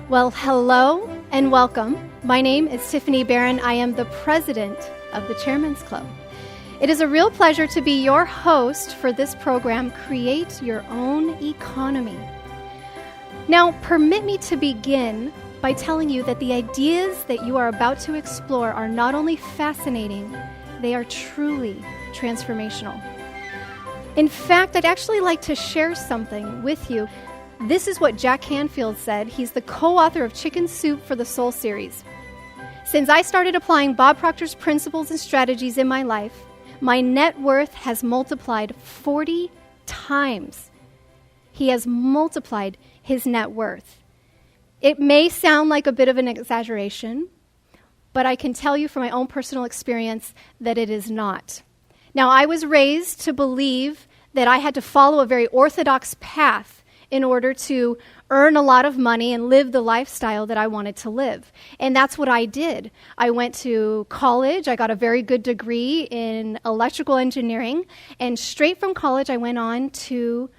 Well, hello and welcome. My name is Tiffany Barron. I am the president of the Chairman's Club. It is a real pleasure to be your host for this program, Create Your Own Economy. Now, permit me to begin by telling you that the ideas that you are about to explore are not only fascinating, they are truly transformational. In fact, I'd actually like to share something with you. This is what Jack Canfield said. He's the co-author of Chicken Soup for the Soul series. Since I started applying Bob Proctor's principles and strategies in my life, my net worth has multiplied 40 times. He has multiplied his net worth. It may sound like a bit of an exaggeration, but I can tell you from my own personal experience that it is not. Now, I was raised to believe that I had to follow a very orthodox path in order to earn a lot of money and live the lifestyle that I wanted to live. And that's what I did. I went to college. I got a very good degree in electrical engineering. And straight from college, I went on to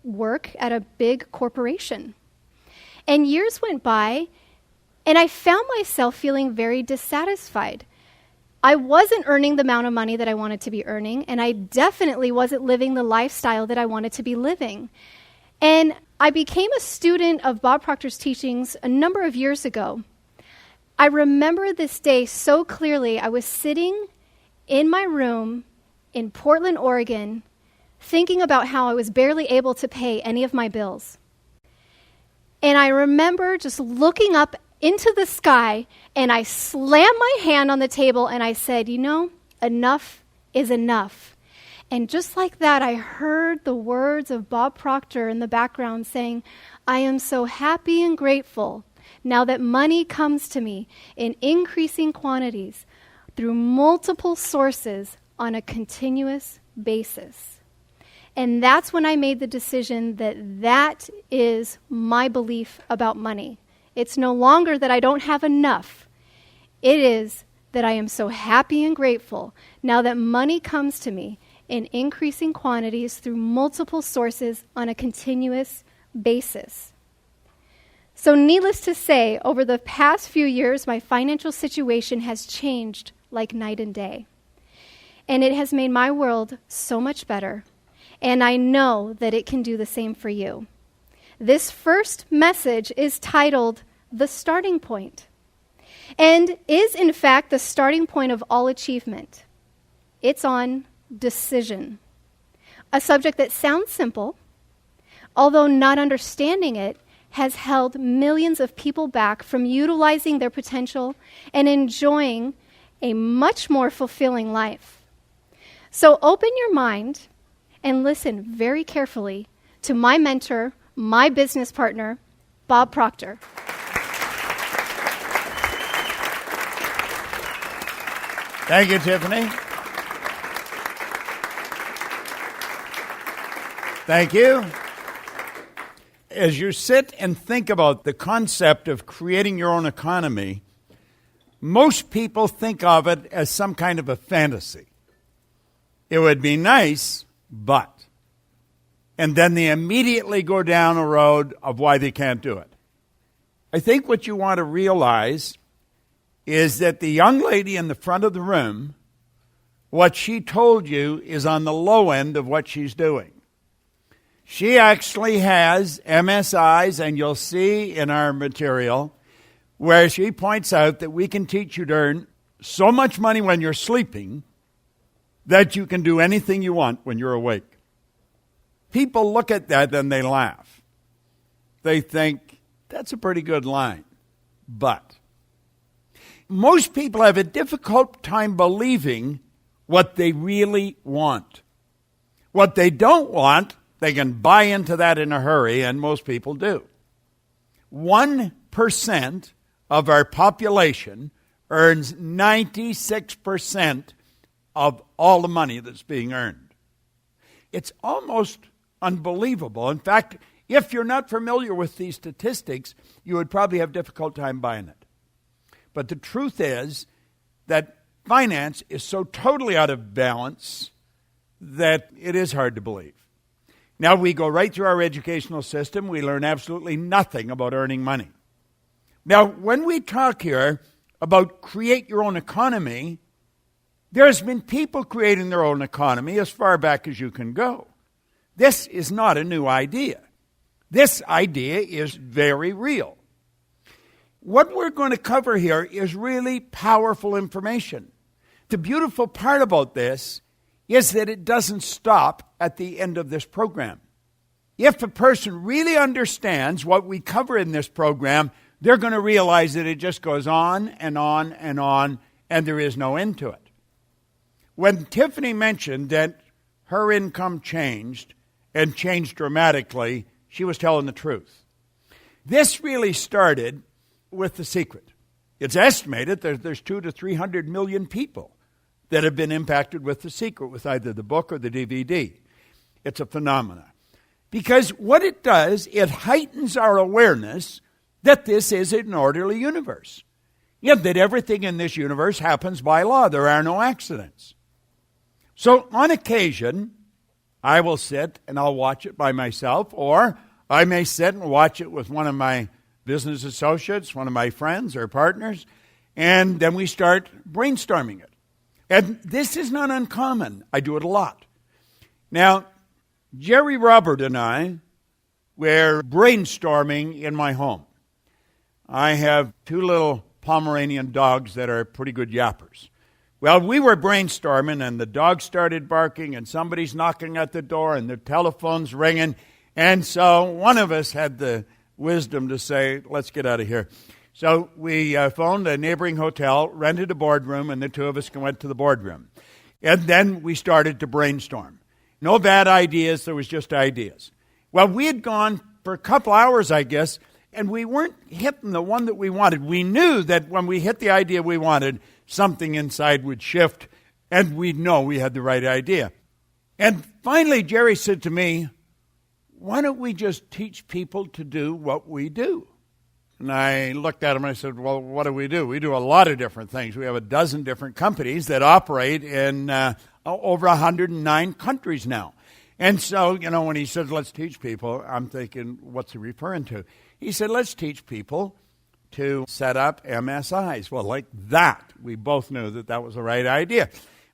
work at a big corporation. And years went by, and I found myself feeling very dissatisfied. I wasn't earning the amount of money that I wanted to be earning, and I definitely wasn't living the lifestyle that I wanted to be living. And I became a student of Bob Proctor's teachings a number of years ago. I remember this day so clearly. I was sitting in my room in Portland, Oregon, thinking about how I was barely able to pay any of my bills. And I remember just looking up into the sky, and I slammed my hand on the table, and I said, enough is enough. And just like that, I heard the words of Bob Proctor in the background saying, I am so happy and grateful now that money comes to me in increasing quantities through multiple sources on a continuous basis. And that's when I made the decision that is my belief about money. It's no longer that I don't have enough. It is that I am so happy and grateful now that money comes to me in increasing quantities through multiple sources on a continuous basis. So needless to say, over the past few years, my financial situation has changed like night and day. And it has made my world so much better. And I know that it can do the same for you. This first message is titled, The Starting Point, and is in fact the starting point of all achievement. It's on decision, a subject that sounds simple, although not understanding it has held millions of people back from utilizing their potential and enjoying a much more fulfilling life. So open your mind and listen very carefully to my mentor, my business partner, Bob Proctor. Thank you, Tiffany. Thank you. As you sit and think about the concept of creating your own economy, most people think of it as some kind of a fantasy. It would be nice, but. And then they immediately go down a road of why they can't do it. I think what you want to realize is that the young lady in the front of the room, what she told you is on the low end of what she's doing. She actually has MSIs, and you'll see in our material where she points out that we can teach you to earn so much money when you're sleeping that you can do anything you want when you're awake. People look at that and they laugh. They think, that's a pretty good line. But most people have a difficult time believing what they really want. What they don't want, they can buy into that in a hurry, and most people do. 1% of our population earns 96% of all the money that's being earned. It's almost unbelievable. In fact, If you're not familiar with these statistics, you would probably have a difficult time buying it. But the truth is that finance is so totally out of balance that it is hard to believe. Now, we go right through our educational system. We learn absolutely nothing about earning money. Now, when we talk here about create your own economy, there's been people creating their own economy as far back as you can go. This is not a new idea. This idea is very real. What we're going to cover here is really powerful information. The beautiful part about this is that it doesn't stop at the end of this program. If a person really understands what we cover in this program, they're going to realize that it just goes on and on and on, and there is no end to it. When Tiffany mentioned that her income changed and changed dramatically, she was telling the truth. This really started with The Secret. It's estimated that there's 200 to 300 million people that have been impacted with The Secret, with either the book or the DVD. It's a phenomenon. Because what it does, it heightens our awareness that this is an orderly universe. Yet that everything in this universe happens by law. There are no accidents. So on occasion, I will sit and I'll watch it by myself, or I may sit and watch it with one of my business associates, one of my friends or partners, and then we start brainstorming it. And this is not uncommon. I do it a lot. Now, Jerry Robert and I were brainstorming in my home. I have 2 little Pomeranian dogs that are pretty good yappers. Well, we were brainstorming, and the dog started barking, and somebody's knocking at the door, and the telephone's ringing. And so one of us had the wisdom to say, let's get out of here. So we phoned a neighboring hotel, rented a boardroom, and the 2 of us went to the boardroom. And then we started to brainstorm. No bad ideas, there was just ideas. Well, we had gone for a couple hours, I guess, and we weren't hitting the one that we wanted. We knew that when we hit the idea we wanted, something inside would shift, and we'd know we had the right idea. And finally, Jerry said to me, why don't we just teach people to do what we do? And I looked at him and I said, well, what do? We do a lot of different things. We have a dozen different companies that operate in over 109 countries now. And so, when he said, let's teach people, I'm thinking, what's he referring to? He said, let's teach people to set up MSIs. Well, like that, we both knew that that was the right idea.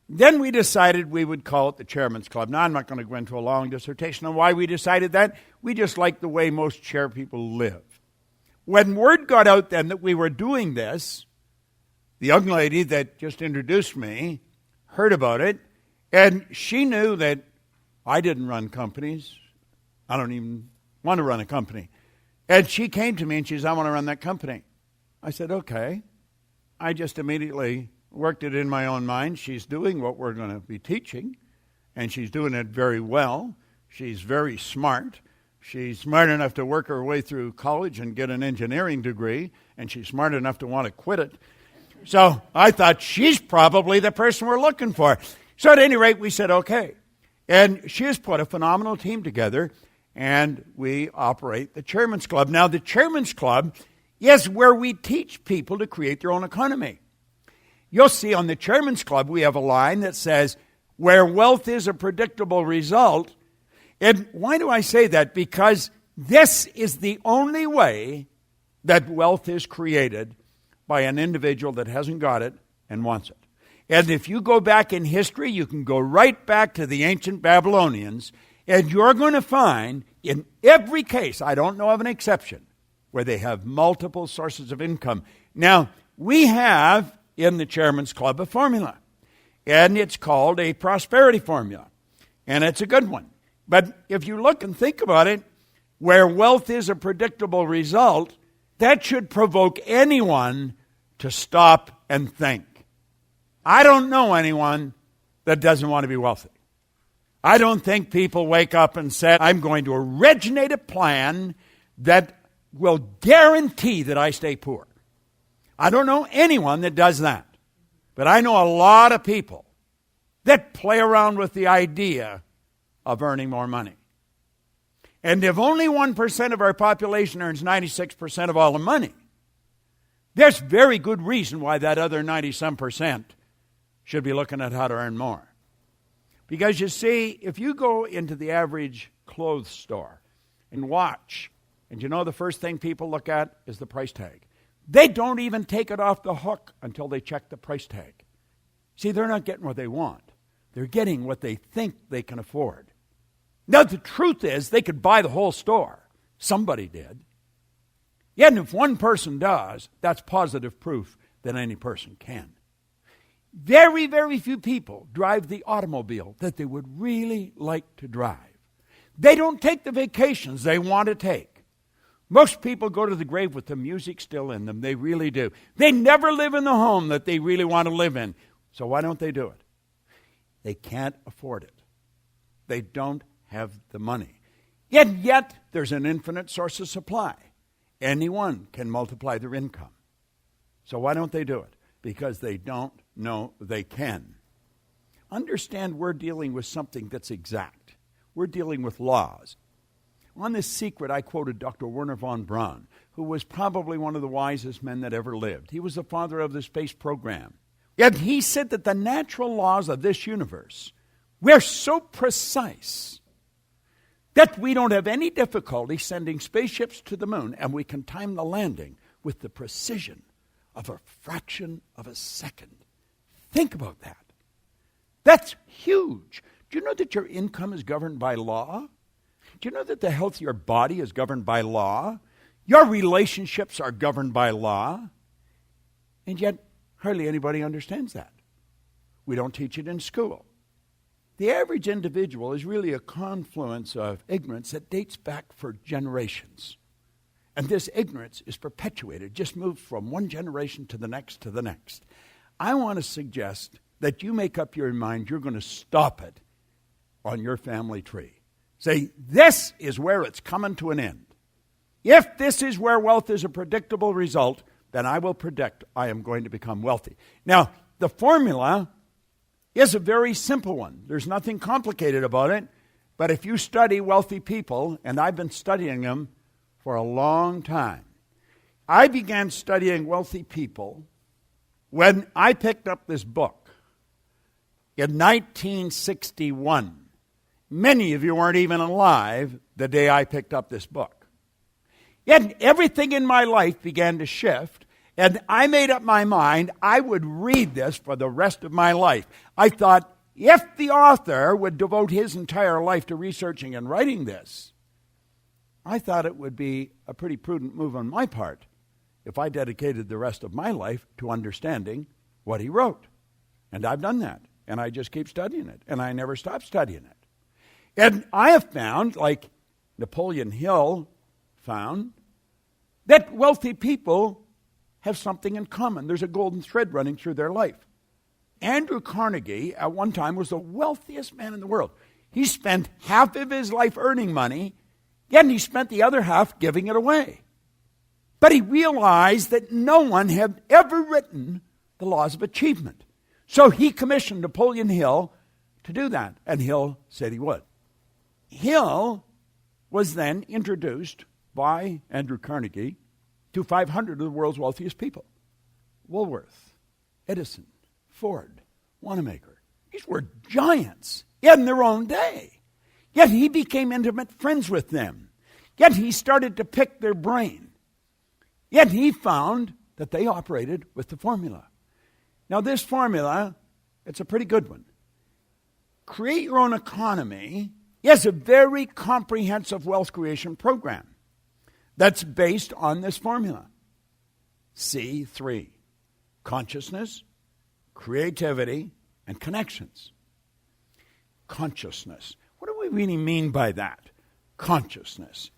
Then we decided we would call it the Chairman's Club. Now, I'm not going to go into a long dissertation on why we decided that. We just like the way most chair people live. When word got out then that we were doing this, the young lady that just introduced me heard about it, and she knew that I didn't run companies. I don't even want to run a company. And she came to me and she said, I want to run that company. I said, okay. I just immediately worked it in my own mind. She's doing what we're going to be teaching, and she's doing it very well. She's very smart. She's smart enough to work her way through college and get an engineering degree, and she's smart enough to want to quit it. So I thought she's probably the person we're looking for. So at any rate, we said, okay. And she has put a phenomenal team together, and we operate the Chairman's Club. Now, the Chairman's Club is where we teach people to create their own economy. You'll see on the Chairman's Club, we have a line that says, where wealth is a predictable result. And why do I say that? Because this is the only way that wealth is created by an individual that hasn't got it and wants it. And if you go back in history, you can go right back to the ancient Babylonians, and you're going to find in every case, I don't know of an exception, where they have multiple sources of income. Now, we have in the Chairman's Club a formula, and it's called a prosperity formula, and it's a good one. But if you look and think about it, where wealth is a predictable result, that should provoke anyone to stop and think. I don't know anyone that doesn't want to be wealthy. I don't think people wake up and say, I'm going to originate a plan that will guarantee that I stay poor. I don't know anyone that does that. But I know a lot of people that play around with the idea of earning more money. And if only 1% of our population earns 96% of all the money, there's very good reason why that other 90-some% should be looking at how to earn more. Because you see, if you go into the average clothes store and watch, and you know the first thing people look at is the price tag. They don't even take it off the hook until they check the price tag. See, they're not getting what they want. They're getting what they think they can afford. Now, the truth is, they could buy the whole store. Somebody did. Yet, if one person does, that's positive proof that any person can. Very, very few people drive the automobile that they would really like to drive. They don't take the vacations they want to take. Most people go to the grave with the music still in them. They really do. They never live in the home that they really want to live in. So why don't they do it? They can't afford it. They don't have the money. Yet there's an infinite source of supply. Anyone can multiply their income. So why don't they do it? Because they don't know they can. Understand, we're dealing with something that's exact. We're dealing with laws. On this secret, I quoted Dr. Wernher von Braun, who was probably one of the wisest men that ever lived. He was the father of the space program. Yet he said that the natural laws of this universe were so precise that we don't have any difficulty sending spaceships to the moon, and we can time the landing with the precision of a fraction of a second. Think about that. That's huge. Do you know that your income is governed by law? Do you know that the health of your body is governed by law? Your relationships are governed by law. And yet, hardly anybody understands that. We don't teach it in school. The average individual is really a confluence of ignorance that dates back for generations. And this ignorance is perpetuated, just moves from one generation to the next to the next. I want to suggest that you make up your mind you're going to stop it on your family tree. Say, this is where it's coming to an end. If this is where wealth is a predictable result, then I will predict I am going to become wealthy. Now, the formula is a very simple one. There's nothing complicated about it. But if you study wealthy people, and I've been studying them for a long time, I began studying wealthy people when I picked up this book in 1961. Many of you weren't even alive the day I picked up this book. Yet everything in my life began to shift, and I made up my mind I would read this for the rest of my life. I thought, if the author would devote his entire life to researching and writing this, I thought it would be a pretty prudent move on my part if I dedicated the rest of my life to understanding what he wrote. And I've done that, and I just keep studying it, and I never stop studying it. And I have found, like Napoleon Hill found, that wealthy people have something in common. There's a golden thread running through their life. Andrew Carnegie, at one time, was the wealthiest man in the world. He spent half of his life earning money, yet he spent the other half giving it away. But he realized that no one had ever written the laws of achievement. So he commissioned Napoleon Hill to do that, and Hill said he would. Hill was then introduced by Andrew Carnegie to 500 of the world's wealthiest people. Woolworth, Edison, Ford, Wanamaker. These were giants in their own day. Yet he became intimate friends with them. Yet he started to pick their brain. Yet he found that they operated with the formula. Now this formula, it's a pretty good one. Create Your Own Economy is a very comprehensive wealth creation program that's based on this formula. C3, consciousness, creativity, and connections. Consciousness. What do we really mean by that? Consciousness.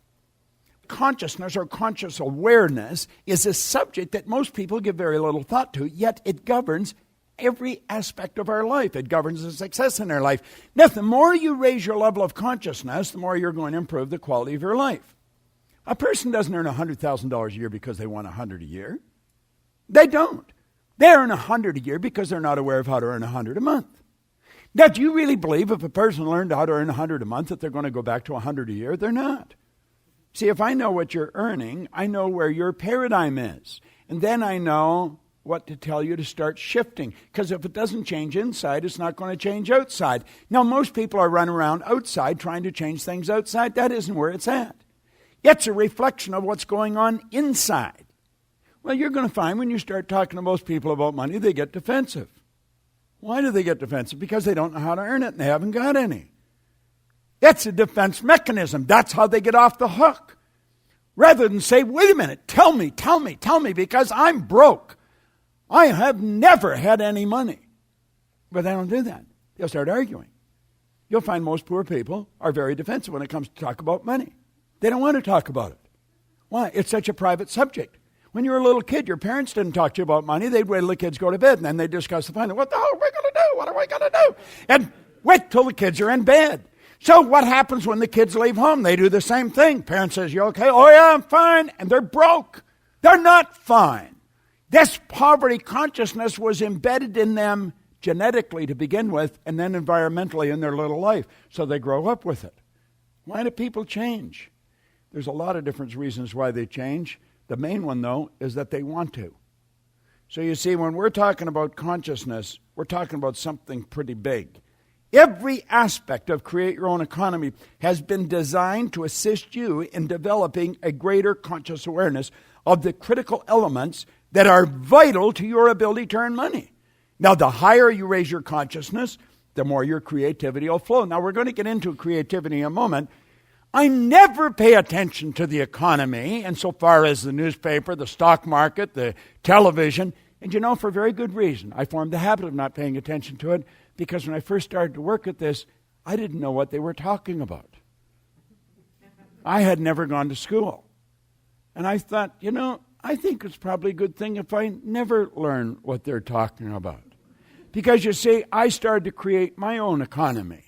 Consciousness or conscious awareness is a subject that most people give very little thought to, yet it governs every aspect of our life. It governs the success in our life. Now, the more you raise your level of consciousness, the more you're going to improve the quality of your life. A person doesn't earn $100,000 a year because they want $100 a year. They don't. They earn $100 a year because they're not aware of how to earn $100 a month. Now, do you really believe if a person learned how to earn $100 a month that they're going to go back to $100 a year? They're not. See, if I know what you're earning, I know where your paradigm is. And then I know what to tell you to start shifting. Because if it doesn't change inside, it's not going to change outside. Now, most people are running around outside trying to change things outside. That isn't where it's at. It's a reflection of what's going on inside. Well, you're going to find when you start talking to most people about money, they get defensive. Why do they get defensive? Because they don't know how to earn it and they haven't got any. That's a defense mechanism. That's how they get off the hook. Rather than say, wait a minute, tell me, because I'm broke. I have never had any money. But they don't do that. They'll start arguing. You'll find most poor people are very defensive when it comes to talk about money. They don't want to talk about it. Why? It's such a private subject. When you were a little kid, your parents didn't talk to you about money. They'd wait till the kids go to bed, and then they'd discuss the finance. What the hell are we going to do? What are we going to do? And wait till the kids are in bed. So what happens when the kids leave home? They do the same thing. Parents says, you okay? Oh, yeah, I'm fine. And they're broke. They're not fine. This poverty consciousness was embedded in them genetically to begin with, and then environmentally in their little life. So they grow up with it. Why do people change? There's a lot of different reasons why they change. The main one, though, is that they want to. So you see, when we're talking about consciousness, we're talking about something pretty big. Every aspect of Create Your Own Economy has been designed to assist you in developing a greater conscious awareness of the critical elements that are vital to your ability to earn money. Now, the higher you raise your consciousness, the more your creativity will flow. Now, we're going to get into creativity in a moment. I never pay attention to the economy insofar as the newspaper, the stock market, the television. And for very good reason. I formed the habit of not paying attention to it because when I first started to work at this, I didn't know what they were talking about. I had never gone to school. And I thought, I think it's probably a good thing if I never learn what they're talking about. Because you see, I started to create my own economy.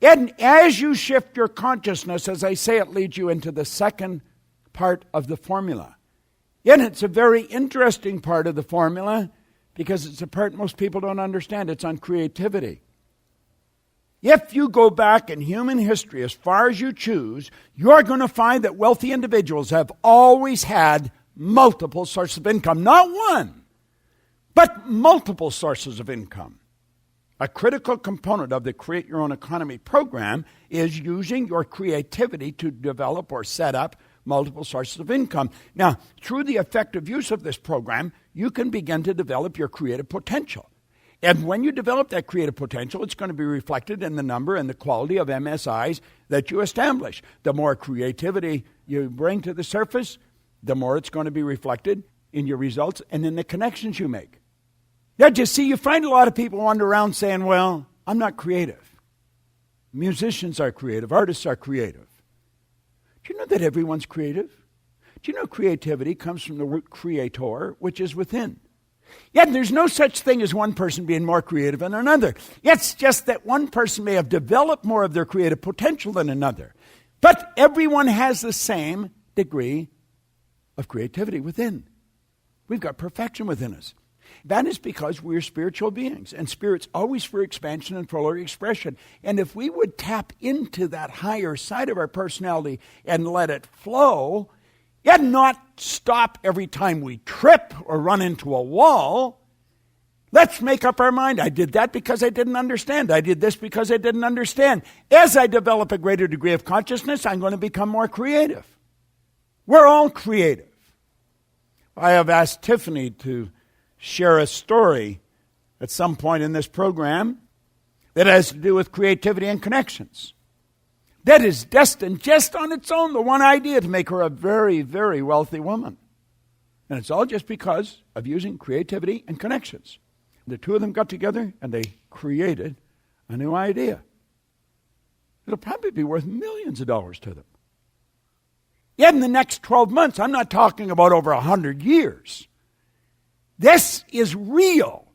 And as you shift your consciousness, as I say, it leads you into the second part of the formula. And it's a very interesting part of the formula because it's a part most people don't understand. It's on creativity. If you go back in human history as far as you choose, you're going to find that wealthy individuals have always had multiple sources of income. Not one, but multiple sources of income. A critical component of the Create Your Own Economy program is using your creativity to develop or set up multiple sources of income. Now, through the effective use of this program, you can begin to develop your creative potential. And when you develop that creative potential, it's going to be reflected in the number and the quality of MSIs that you establish. The more creativity you bring to the surface, the more it's going to be reflected in your results and in the connections you make. Now, you see, you find a lot of people wander around saying, well, I'm not creative. Musicians are creative. Artists are creative. Do you know that everyone's creative? Do you know creativity comes from the word creator, which is within? Yet there's no such thing as one person being more creative than another. It's just that one person may have developed more of their creative potential than another. But everyone has the same degree of creativity within. We've got perfection within us. That is because we're spiritual beings, and spirit's always for expansion and fuller expression. And if we would tap into that higher side of our personality and let it flow, and not stop every time we trip or run into a wall, let's make up our mind. I did that because I didn't understand. I did this because I didn't understand. As I develop a greater degree of consciousness, I'm going to become more creative. We're all creative. I have asked Tiffany to share a story at some point in this program that has to do with creativity and connections. That is destined just on its own, the one idea, to make her a very, very wealthy woman. And it's all just because of using creativity and connections. The two of them got together and they created a new idea. It'll probably be worth millions of dollars to them. Yet in the next 12 months, I'm not talking about over 100 years. This is real.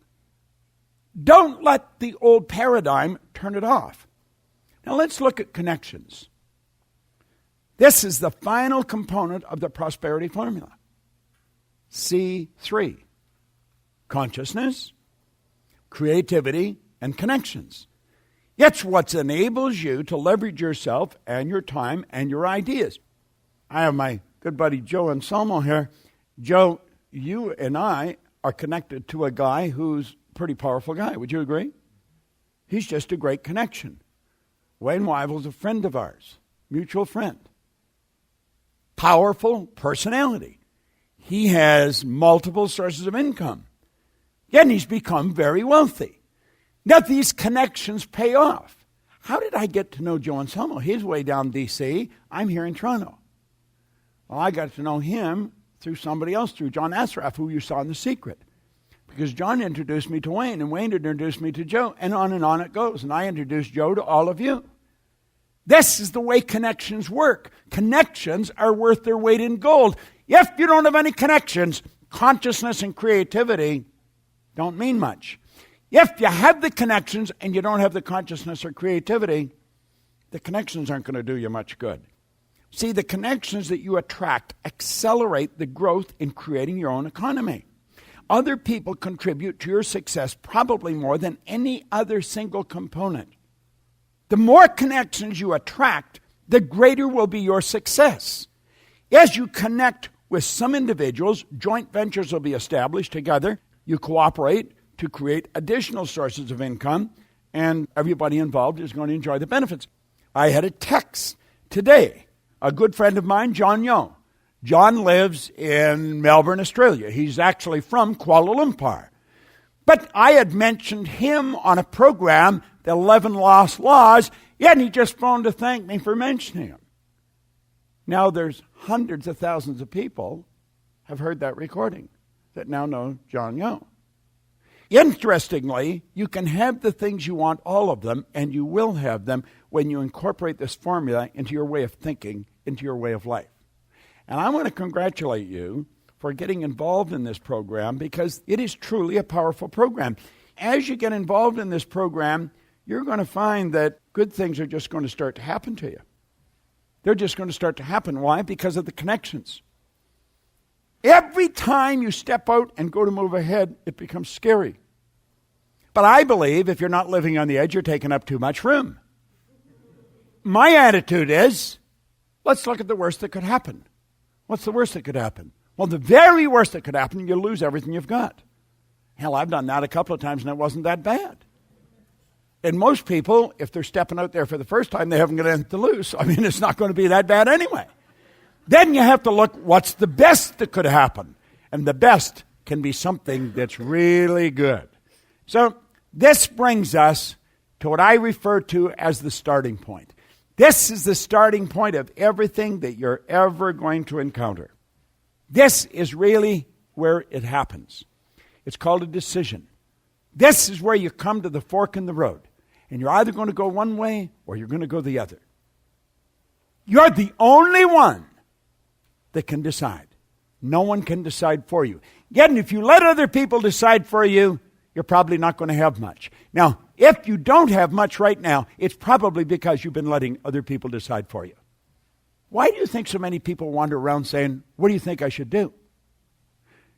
Don't let the old paradigm turn it off. Now let's look at connections. This is the final component of the prosperity formula. C3. Consciousness, creativity, and connections. It's what enables you to leverage yourself and your time and your ideas. I have my good buddy Joe Anselmo here. Joe, you and I are connected to a guy who's a pretty powerful guy. Would you agree? He's just a great connection. Wayne Wyvil's a friend of ours, mutual friend. Powerful personality. He has multiple sources of income. Yet he's become very wealthy. Now these connections pay off. How did I get to know Joe Anselmo? He's way down D.C. I'm here in Toronto. Well, I got to know him through somebody else, through John Asraf, who you saw in The Secret. Because John introduced me to Wayne, and Wayne introduced me to Joe, and on it goes. And I introduced Joe to all of you. This is the way connections work. Connections are worth their weight in gold. If you don't have any connections, consciousness and creativity don't mean much. If you have the connections and you don't have the consciousness or creativity, the connections aren't going to do you much good. See, the connections that you attract accelerate the growth in creating your own economy. Other people contribute to your success probably more than any other single component. The more connections you attract, the greater will be your success. As you connect with some individuals, joint ventures will be established together. You cooperate to create additional sources of income, and everybody involved is going to enjoy the benefits. I had a text today. A good friend of mine, John Yo. John lives in Melbourne, Australia. He's actually from Kuala Lumpur. But I had mentioned him on a program, The 11 Lost Laws, and he just phoned to thank me for mentioning him. Now there's hundreds of thousands of people have heard that recording that now know John Yo. Interestingly, you can have the things you want, all of them, and you will have them when you incorporate this formula into your way of thinking, into your way of life. And I want to congratulate you for getting involved in this program because it is truly a powerful program. As you get involved in this program, you're going to find that good things are just going to start to happen to you. They're just going to start to happen. Why? Because of the connections. Every time you step out and go to move ahead, it becomes scary. But I believe if you're not living on the edge, you're taking up too much room. My attitude is, let's look at the worst that could happen. What's the worst that could happen? Well, the very worst that could happen, you'll lose everything you've got. Hell, I've done that a couple of times and it wasn't that bad. And most people, if they're stepping out there for the first time, they haven't got anything to lose. I mean, it's not going to be that bad anyway. Then you have to look, what's the best that could happen? And the best can be something that's really good. So this brings us to what I refer to as the starting point. This is the starting point of everything that you're ever going to encounter. This is really where it happens. It's called a decision. This is where you come to the fork in the road. And you're either going to go one way or you're going to go the other. You're the only one that can decide. No one can decide for you. Yet, if you let other people decide for you, you're probably not going to have much. Now, if you don't have much right now, it's probably because you've been letting other people decide for you. Why do you think so many people wander around saying, what do you think I should do?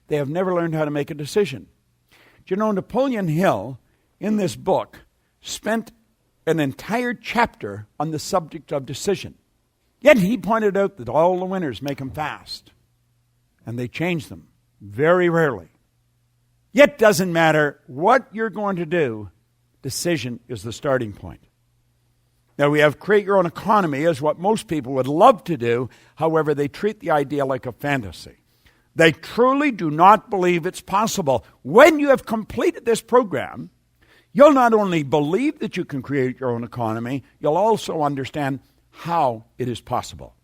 They have never learned how to make a decision. Do you know Napoleon Hill, in this book, spent an entire chapter on the subject of decision. Yet he pointed out that all the winners make them fast. And they change them very rarely. Yet doesn't matter what you're going to do, decision is the starting point. Now we have create your own economy as what most people would love to do. However, they treat the idea like a fantasy. They truly do not believe it's possible. When you have completed this program, you'll not only believe that you can create your own economy, you'll also understand how it is possible.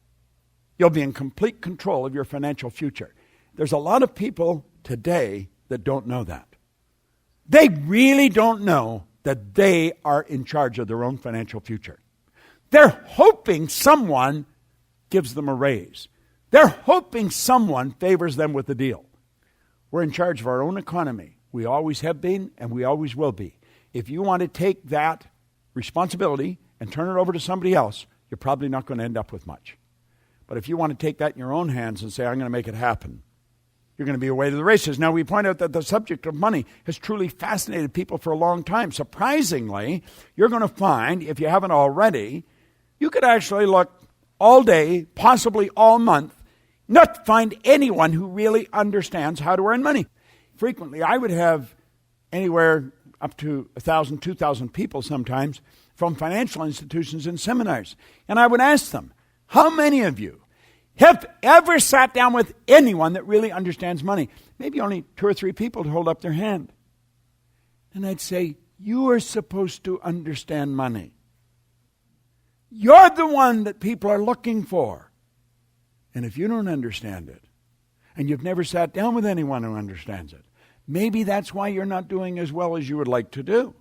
You'll be in complete control of your financial future. There's a lot of people today that don't know that. They really don't know that they are in charge of their own financial future. They're hoping someone gives them a raise. They're hoping someone favors them with a deal. We're in charge of our own economy. We always have been and we always will be. If you want to take that responsibility and turn it over to somebody else, you're probably not going to end up with much. But if you want to take that in your own hands and say, I'm going to make it happen, you're going to be away to the races. Now, we point out that the subject of money has truly fascinated people for a long time. Surprisingly, you're going to find, if you haven't already, you could actually look all day, possibly all month, not find anyone who really understands how to earn money. Frequently, I would have anywhere up to 1,000, 2,000 people sometimes from financial institutions and seminars. And I would ask them, how many of you have ever sat down with anyone that really understands money? Maybe only 2 or 3 people to hold up their hand. And I'd say, you are supposed to understand money. You're the one that people are looking for. And if you don't understand it, and you've never sat down with anyone who understands it, maybe that's why you're not doing as well as you would like to do.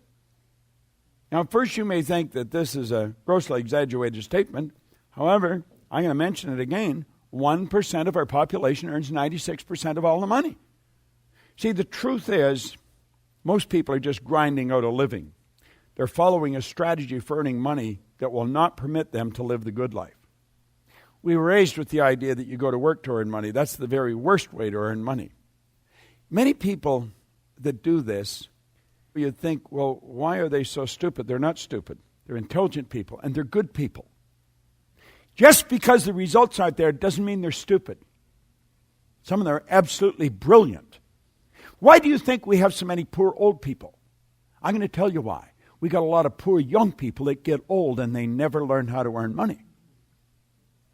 Now, first you may think that this is a grossly exaggerated statement. However, I'm going to mention it again. 1% of our population earns 96% of all the money. See, the truth is, most people are just grinding out a living. They're following a strategy for earning money that will not permit them to live the good life. We were raised with the idea that you go to work to earn money. That's the very worst way to earn money. Many people that do this, you'd think, well, why are they so stupid? They're not stupid. They're intelligent people, and they're good people. Just because the results aren't there doesn't mean they're stupid. Some of them are absolutely brilliant. Why do you think we have so many poor old people? I'm going to tell you why. We got a lot of poor young people that get old and they never learn how to earn money.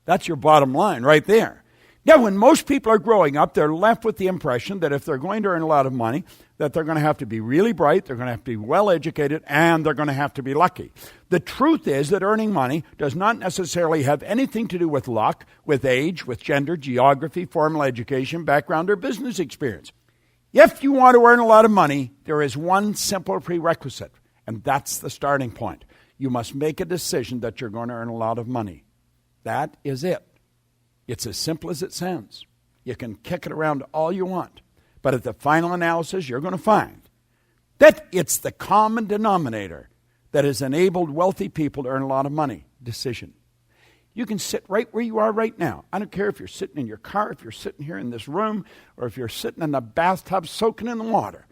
That's your bottom line right there. Now, when most people are growing up, they're left with the impression that if they're going to earn a lot of money, that they're going to have to be really bright, they're going to have to be well educated, and they're going to have to be lucky. The truth is that earning money does not necessarily have anything to do with luck, with age, with gender, geography, formal education, background, or business experience. If you want to earn a lot of money, there is one simple prerequisite, and that's the starting point. You must make a decision that you're going to earn a lot of money. That is it. It's as simple as it sounds. You can kick it around all you want. But at the final analysis, you're going to find that it's the common denominator that has enabled wealthy people to earn a lot of money. Decision. You can sit right where you are right now. I don't care if you're sitting in your car, if you're sitting here in this room, or if you're sitting in the bathtub soaking in the water.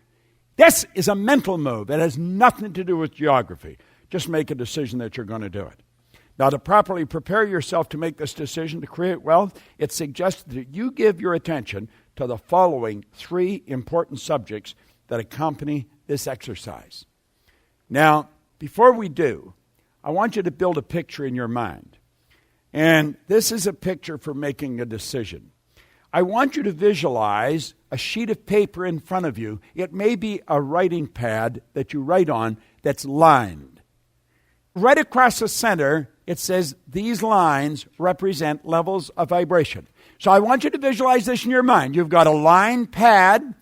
This is a mental move. It has nothing to do with geography. Just make a decision that you're going to do it. Now, to properly prepare yourself to make this decision to create wealth, it's suggested that you give your attention to the following 3 important subjects that accompany this exercise. Now, before we do, I want you to build a picture in your mind. And this is a picture for making a decision. I want you to visualize a sheet of paper in front of you. It may be a writing pad that you write on that's lined. Right across the center, it says these lines represent levels of vibration. So I want you to visualize this in your mind. You've got a line pad,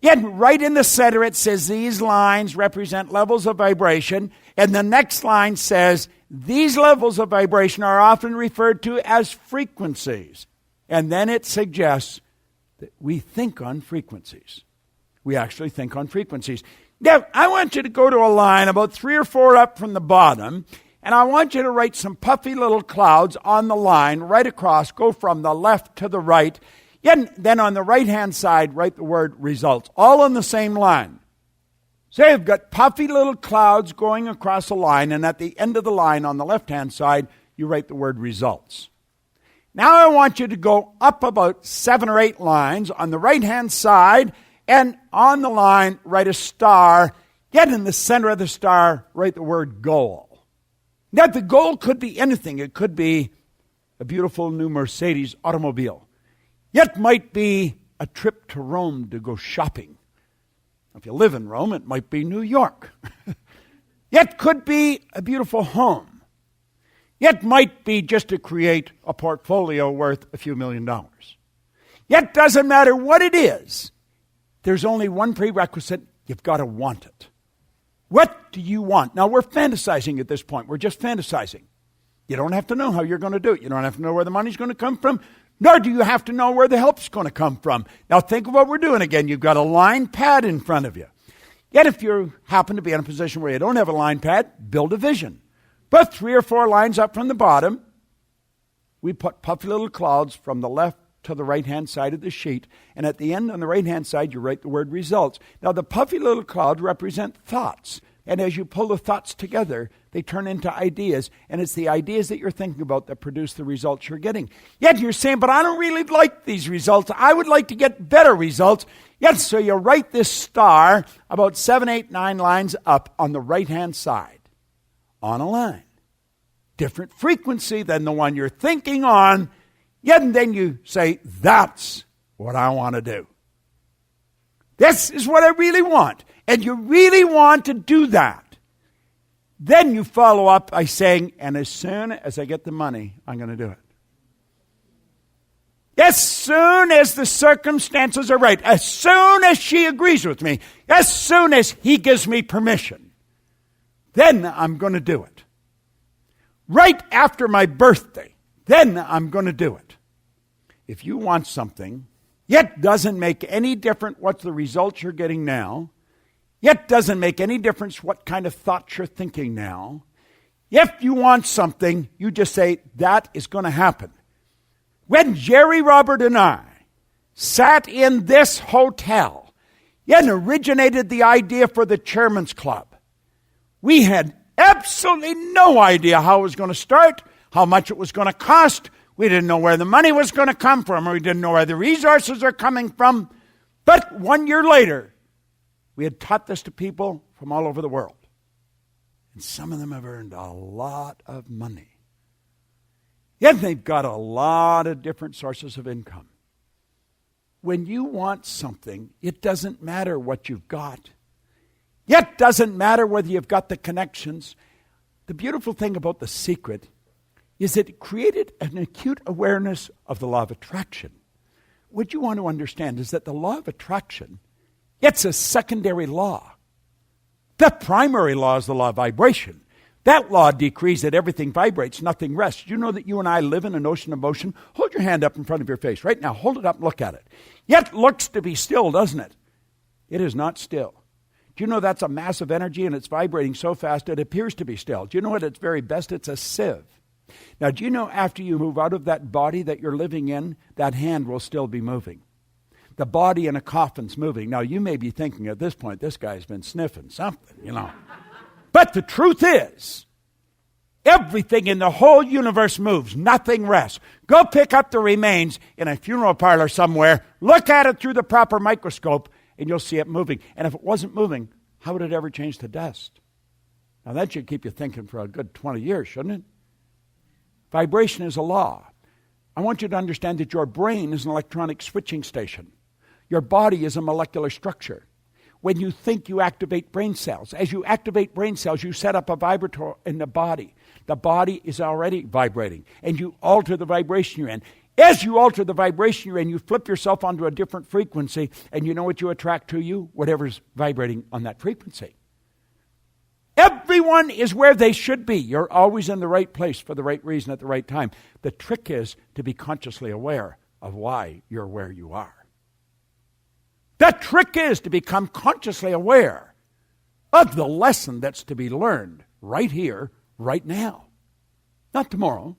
yet right in the center it says these lines represent levels of vibration, and the next line says these levels of vibration are often referred to as frequencies. And then it suggests that we think on frequencies. We actually think on frequencies. Now, I want you to go to a line about 3 or 4 up from the bottom, and I want you to write some puffy little clouds on the line right across, go from the left to the right. And then on the right-hand side, write the word results, all on the same line. So you've got puffy little clouds going across a line, and at the end of the line on the left-hand side, you write the word results. Now I want you to go up about 7 or 8 lines on the right-hand side, and on the line, write a star. Yet in the center of the star, write the word goal. Now, the goal could be anything. It could be a beautiful new Mercedes automobile. Yet might be a trip to Rome to go shopping. If you live in Rome, it might be New York. Yet could be a beautiful home. Yet might be just to create a portfolio worth a few $1 million. Yet doesn't matter what it is. There's only one prerequisite. You've got to want it. What do you want? Now, we're fantasizing at this point. We're just fantasizing. You don't have to know how you're going to do it. You don't have to know where the money's going to come from, nor do you have to know where the help's going to come from. Now, think of what we're doing again. You've got a line pad in front of you. Yet if you happen to be in a position where you don't have a line pad, build a vision. Put 3 or 4 lines up from the bottom. We put puffy little clouds from the left to the right-hand side of the sheet. And at the end on the right-hand side, you write the word results. Now, the puffy little cloud represent thoughts. And as you pull the thoughts together, they turn into ideas. And it's the ideas that you're thinking about that produce the results you're getting. Yet you're saying, but I don't really like these results. I would like to get better results. Yet, so you write this star about 7, 8, 9 lines up on the right-hand side on a line. Different frequency than the one you're thinking on. Yet, and then you say, that's what I want to do. This is what I really want. And you really want to do that. Then you follow up by saying, and as soon as I get the money, I'm going to do it. As soon as the circumstances are right, as soon as she agrees with me, as soon as he gives me permission, then I'm going to do it. Right after my birthday, then I'm going to do it. If you want something, yet doesn't make any difference what the results you're getting now, yet doesn't make any difference what kind of thoughts you're thinking now, if you want something, you just say, that is going to happen. When Jerry, Robert, and I sat in this hotel and originated the idea for the Chairman's Club, we had absolutely no idea how it was going to start, how much it was going to cost. We didn't know where the money was going to come from, or we didn't know where the resources are coming from. But 1 year later, we had taught this to people from all over the world. And some of them have earned a lot of money. Yet they've got a lot of different sources of income. When you want something, it doesn't matter what you've got. Yet doesn't matter whether you've got the connections. The beautiful thing about The Secret is that it created an acute awareness of the law of attraction. What you want to understand is that the law of attraction, it's a secondary law. The primary law is the law of vibration. That law decrees that everything vibrates, nothing rests. Do you know that you and I live in an ocean of motion? Hold your hand up in front of your face right now. Hold it up and look at it. Yet looks to be still, doesn't it? It is not still. Do you know that's a mass of energy and it's vibrating so fast it appears to be still? Do you know at its very best it's a sieve? Now, do you know after you move out of that body that you're living in, that hand will still be moving? The body in a coffin's moving. Now, you may be thinking at this point, this guy's been sniffing something, you know. But the truth is, everything in the whole universe moves. Nothing rests. Go pick up the remains in a funeral parlor somewhere. Look at it through the proper microscope, and you'll see it moving. And if it wasn't moving, how would it ever change to dust? Now, that should keep you thinking for a good 20 years, shouldn't it? Vibration is a law. I want you to understand that your brain is an electronic switching station. Your body is a molecular structure. When you think, you activate brain cells. As you activate brain cells, you set up a vibrator in the body. The body is already vibrating, and you alter the vibration you're in. As you alter the vibration you're in, you flip yourself onto a different frequency, and you know what you attract to you? Whatever's vibrating on that frequency. Everyone is where they should be. You're always in the right place for the right reason at the right time. The trick is to be consciously aware of why you're where you are. The trick is to become consciously aware of the lesson that's to be learned right here, right now. Not tomorrow,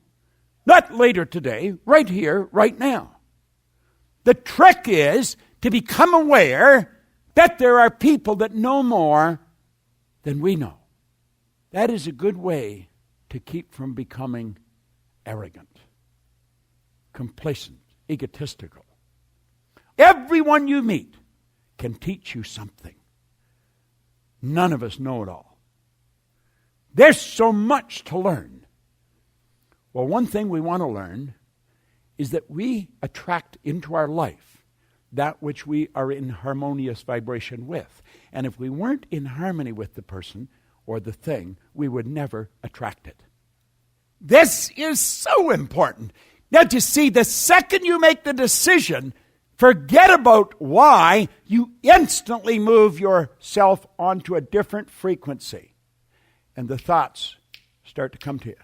not later today, right here, right now. The trick is to become aware that there are people that know more than we know. That is a good way to keep from becoming arrogant, complacent, egotistical. Everyone you meet can teach you something. None of us know it all. There's so much to learn. Well, one thing we want to learn is that we attract into our life that which we are in harmonious vibration with. And if we weren't in harmony with the person or the thing, we would never attract it. This is so important. Now, to see, the second you make the decision, forget about why, you instantly move yourself onto a different frequency. And the thoughts start to come to you.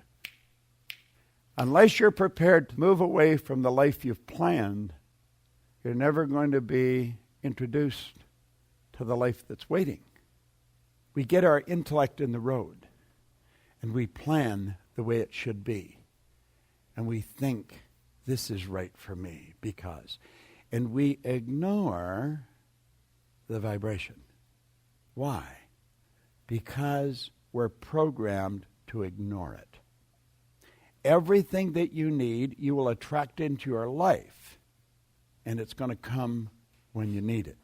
Unless you're prepared to move away from the life you've planned, you're never going to be introduced to the life that's waiting. We get our intellect in the road, and we plan the way it should be. And we think this is right for me because. And we ignore the vibration. Why? Because we're programmed to ignore it. Everything that you need, you will attract into your life, and it's going to come when you need it.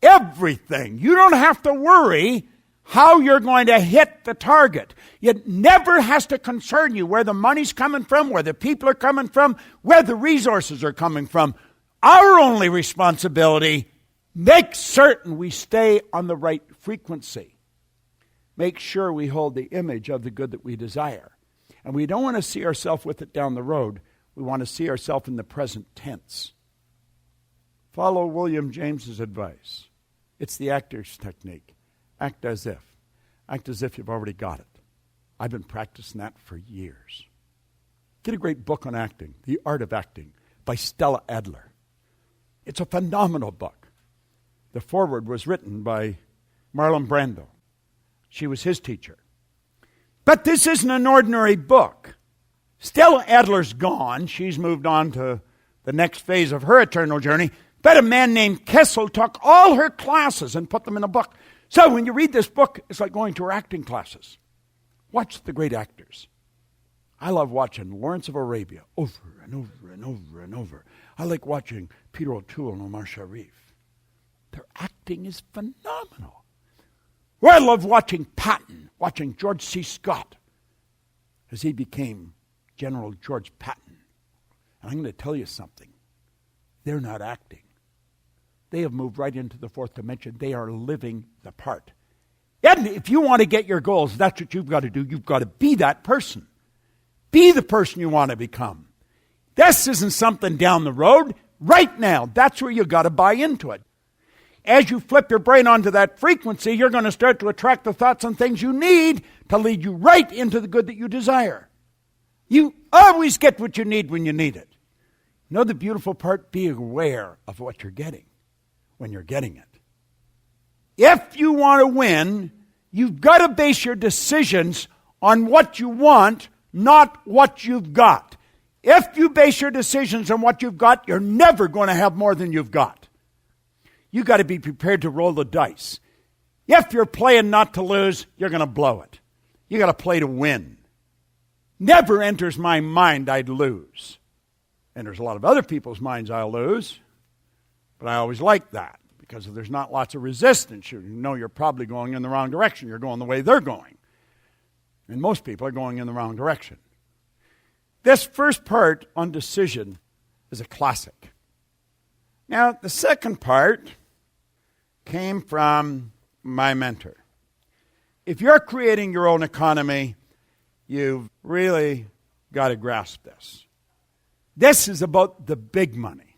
Everything. You don't have to worry how you're going to hit the target. It never has to concern you where the money's coming from, where the people are coming from, where the resources are coming from. Our only responsibility, make certain we stay on the right frequency. Make sure we hold the image of the good that we desire. And we don't want to see ourselves with it down the road. We want to see ourselves in the present tense. Follow William James's advice. It's the actor's technique. Act as if. Act as if you've already got it. I've been practicing that for years. Get a great book on acting, The Art of Acting, by Stella Adler. It's a phenomenal book. The foreword was written by Marlon Brando. She was his teacher. But this isn't an ordinary book. Stella Adler's gone. She's moved on to the next phase of her eternal journey. But a man named Kessel took all her classes and put them in a book. So when you read this book, it's like going to her acting classes. Watch the great actors. I love watching Lawrence of Arabia over and over and over and over. I like watching Peter O'Toole and Omar Sharif. Their acting is phenomenal. Well, I love watching Patton, watching George C. Scott as he became General George Patton. And I'm going to tell you something. They're not acting. They have moved right into the fourth dimension. They are living the part. And if you want to get your goals, that's what you've got to do. You've got to be that person. Be the person you want to become. This isn't something down the road. Right now, that's where you've got to buy into it. As you flip your brain onto that frequency, you're going to start to attract the thoughts and things you need to lead you right into the good that you desire. You always get what you need when you need it. You know the beautiful part? Be aware of what you're getting when you're getting it. If you want to win, you've got to base your decisions on what you want, not what you've got. If you base your decisions on what you've got, you're never going to have more than you've got. You've got to be prepared to roll the dice. If you're playing not to lose, you're going to blow it. You've got to play to win. Never enters my mind I'd lose. Enters a lot of other people's minds I'll lose. But I always like that because if there's not lots of resistance, you know you're probably going in the wrong direction. You're going the way they're going. And most people are going in the wrong direction. This first part on decision is a classic. Now, the second part came from my mentor. If you're creating your own economy, you've really got to grasp this. This is about the big money.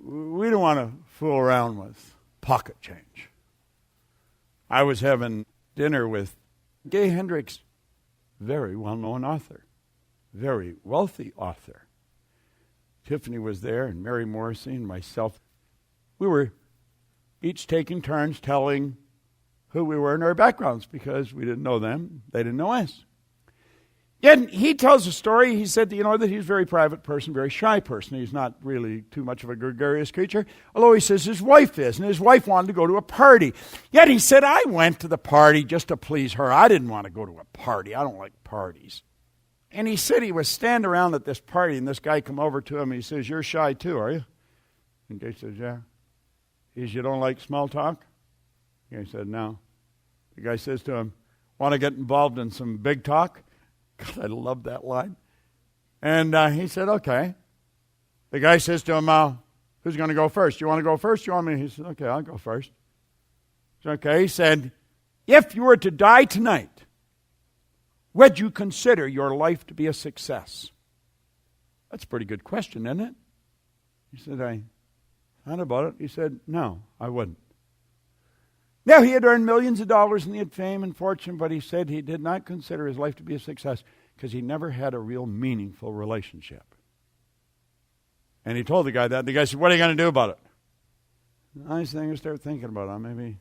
We don't want to fool around with pocket change. I was having dinner with Gay Hendricks, very well-known author, very wealthy author. Tiffany was there, and Mary Morrissey and myself. We were each taking turns telling who we were in our backgrounds because we didn't know them, they didn't know us. And he tells a story. He said, that he's a very private person, very shy person. He's not really too much of a gregarious creature, although he says his wife is, and his wife wanted to go to a party. Yet he said, I went to the party just to please her. I didn't want to go to a party. I don't like parties. And he said he was standing around at this party, and this guy come over to him, and he says, you're shy too, are you? And Gay says, yeah. He says, you don't like small talk? Gay said, no. The guy says to him, want to get involved in some big talk? God, I love that line. And he said, okay. The guy says to him, who's going to go first? You want to go first? You want me? He said, okay, I'll go first. He said, okay. He said, if you were to die tonight, would you consider your life to be a success? That's a pretty good question, isn't it? He said, I thought about it. He said, no, I wouldn't. Now, he had earned millions of dollars and he had fame and fortune, but he said he did not consider his life to be a success because he never had a real meaningful relationship. And he told the guy that. The guy said, what are you going to do about it? The nice thing is start thinking about it. I'll maybe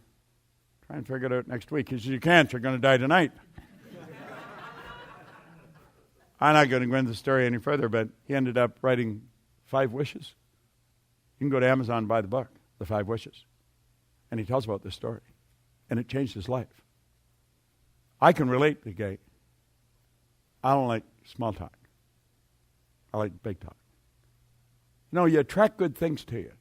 try and figure it out next week. He said, you can't. You're going to die tonight. I'm not going to go into the story any further, but he ended up writing 5 wishes. You can go to Amazon and buy the book, The 5 Wishes. And he tells about this story. And it changed his life. I can relate to the guy. I don't like small talk. I like big talk. No, you attract good things to you.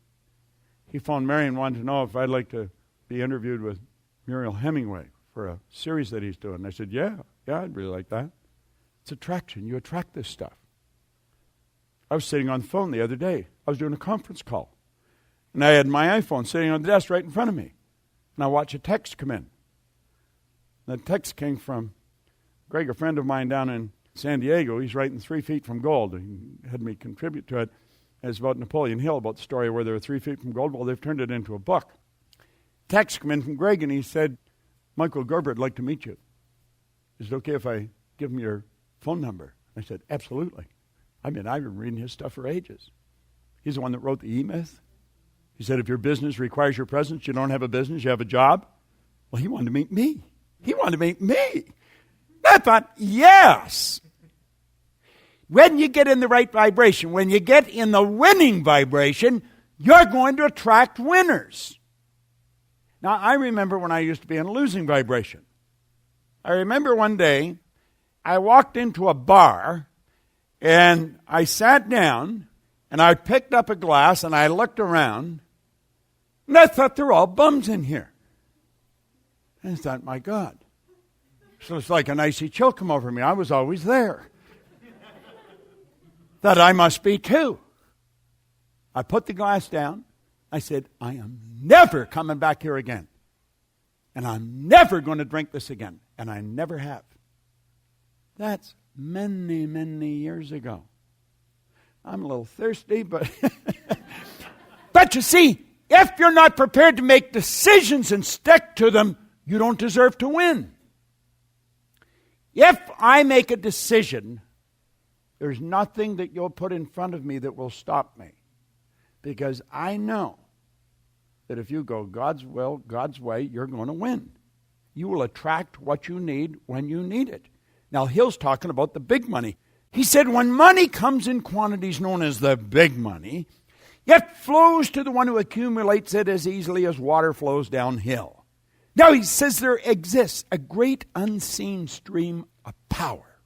He phoned Mary and wanted to know if I'd like to be interviewed with Muriel Hemingway for a series that he's doing. And I said, yeah, I'd really like that. It's attraction. You attract this stuff. I was sitting on the phone the other day. I was doing a conference call. And I had my iPhone sitting on the desk right in front of me. And I watched a text come in. The text came from Greg, a friend of mine down in San Diego. He's writing 3 Feet from Gold. He had me contribute to it. And it's about Napoleon Hill, about the story where they were 3 feet from gold. Well, they've turned it into a book. Text came in from Greg, and he said, Michael Gerber would like to meet you. Is it okay if I give him your phone number? I said, absolutely. I've been reading his stuff for ages. He's the one that wrote the E-Myth. He said, if your business requires your presence, you don't have a business, you have a job. Well, he wanted to meet me. I thought, yes. When you get in the right vibration, when you get in the winning vibration, you're going to attract winners. Now, I remember when I used to be in a losing vibration. I remember one day, I walked into a bar, and I sat down, and I picked up a glass, and I looked around, and I thought, they're all bums in here. And I thought, my God. So it's like an icy chill come over me. I was always there. That I must be too. I put the glass down. I said, I am never coming back here again. And I'm never going to drink this again. And I never have. That's many, many years ago. I'm a little thirsty, but... But you see, if you're not prepared to make decisions and stick to them, you don't deserve to win. If I make a decision, there's nothing that you'll put in front of me that will stop me. Because I know that if you go God's will, God's way, you're going to win. You will attract what you need when you need it. Now, Hill's talking about the big money. He said, when money comes in quantities known as the big money, it flows to the one who accumulates it as easily as water flows downhill. Now, he says there exists a great unseen stream of power,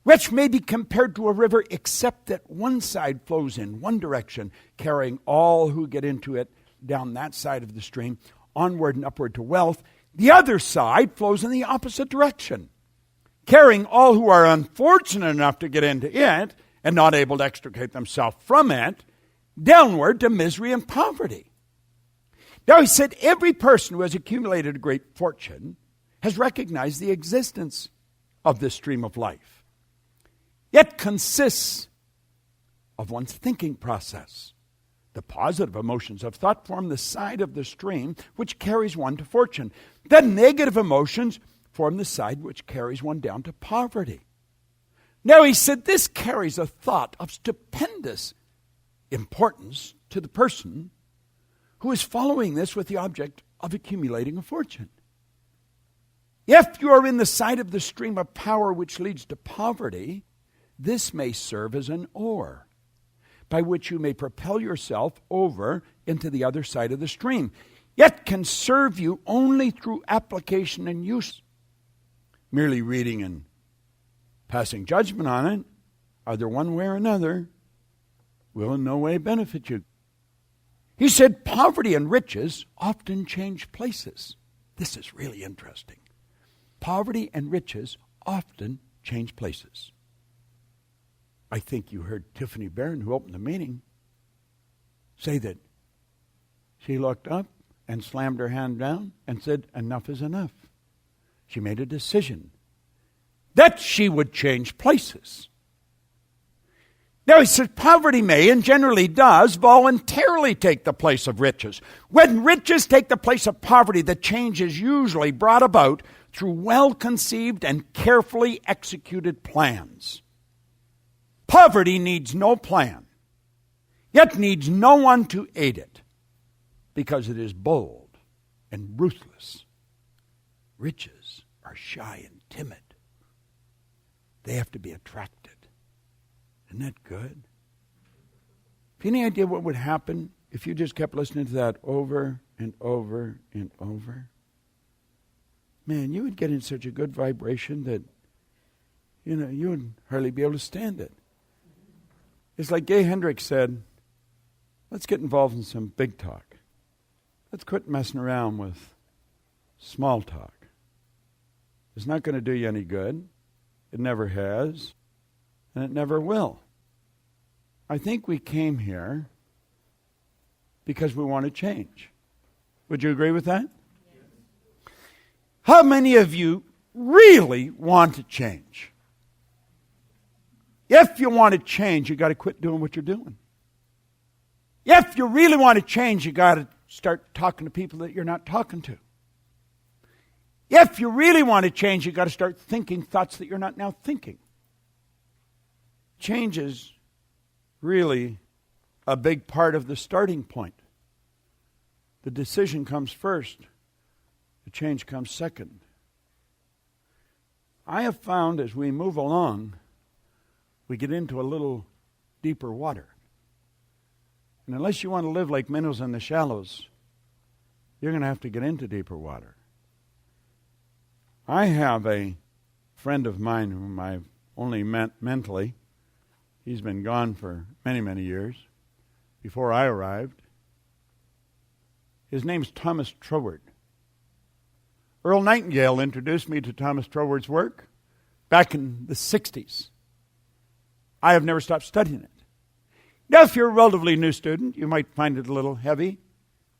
which may be compared to a river, except that one side flows in one direction, carrying all who get into it down that side of the stream, onward and upward to wealth. The other side flows in the opposite direction, carrying all who are unfortunate enough to get into it and not able to extricate themselves from it, downward to misery and poverty. Now, he said every person who has accumulated a great fortune has recognized the existence of this stream of life. It consists of one's thinking process. The positive emotions of thought form the side of the stream which carries one to fortune. The negative emotions form the side which carries one down to poverty. Now, he said this carries a thought of stupendous importance to the person who is following this with the object of accumulating a fortune. If you are in the side of the stream of power which leads to poverty, this may serve as an oar by which you may propel yourself over into the other side of the stream. It can serve you only through application and use. Merely reading and passing judgment on it, either one way or another, will in no way benefit you. He said poverty and riches often change places. This is really interesting. Poverty and riches often change places. I think you heard Tiffany Barron, who opened the meeting, say that she looked up and slammed her hand down and said, enough is enough. She made a decision that she would change places. Now, he says poverty may, and generally does, voluntarily take the place of riches. When riches take the place of poverty, the change is usually brought about through well-conceived and carefully executed plans. Poverty needs no plan, yet needs no one to aid it, because it is bold and ruthless. Riches are shy and timid. they have to be attracted. Isn't that good? Have you any idea what would happen if you just kept listening to that over and over and over? Man, you would get in such a good vibration that, you would hardly be able to stand it. It's like Gay Hendricks said, let's get involved in some big talk. Let's quit messing around with small talk. It's not going to do you any good. It never has, and it never will. I think we came here because we want to change. Would you agree with that? Yes. How many of you really want to change? If you want to change, you got to quit doing what you're doing. If you really want to change, you got to start talking to people that you're not talking to. If you really want to change, you got to start thinking thoughts that you're not now thinking. Change is really a big part of the starting point. The decision comes first. The change comes second. I have found as we move along, we get into a little deeper water. And unless you want to live like minnows in the shallows, you're going to have to get into deeper water. I have a friend of mine whom I've only met mentally. He's been gone for many, many years before I arrived. His name's Thomas Troward. Earl Nightingale introduced me to Thomas Troward's work back in the 60s. I have never stopped studying it. Now, if you're a relatively new student, you might find it a little heavy.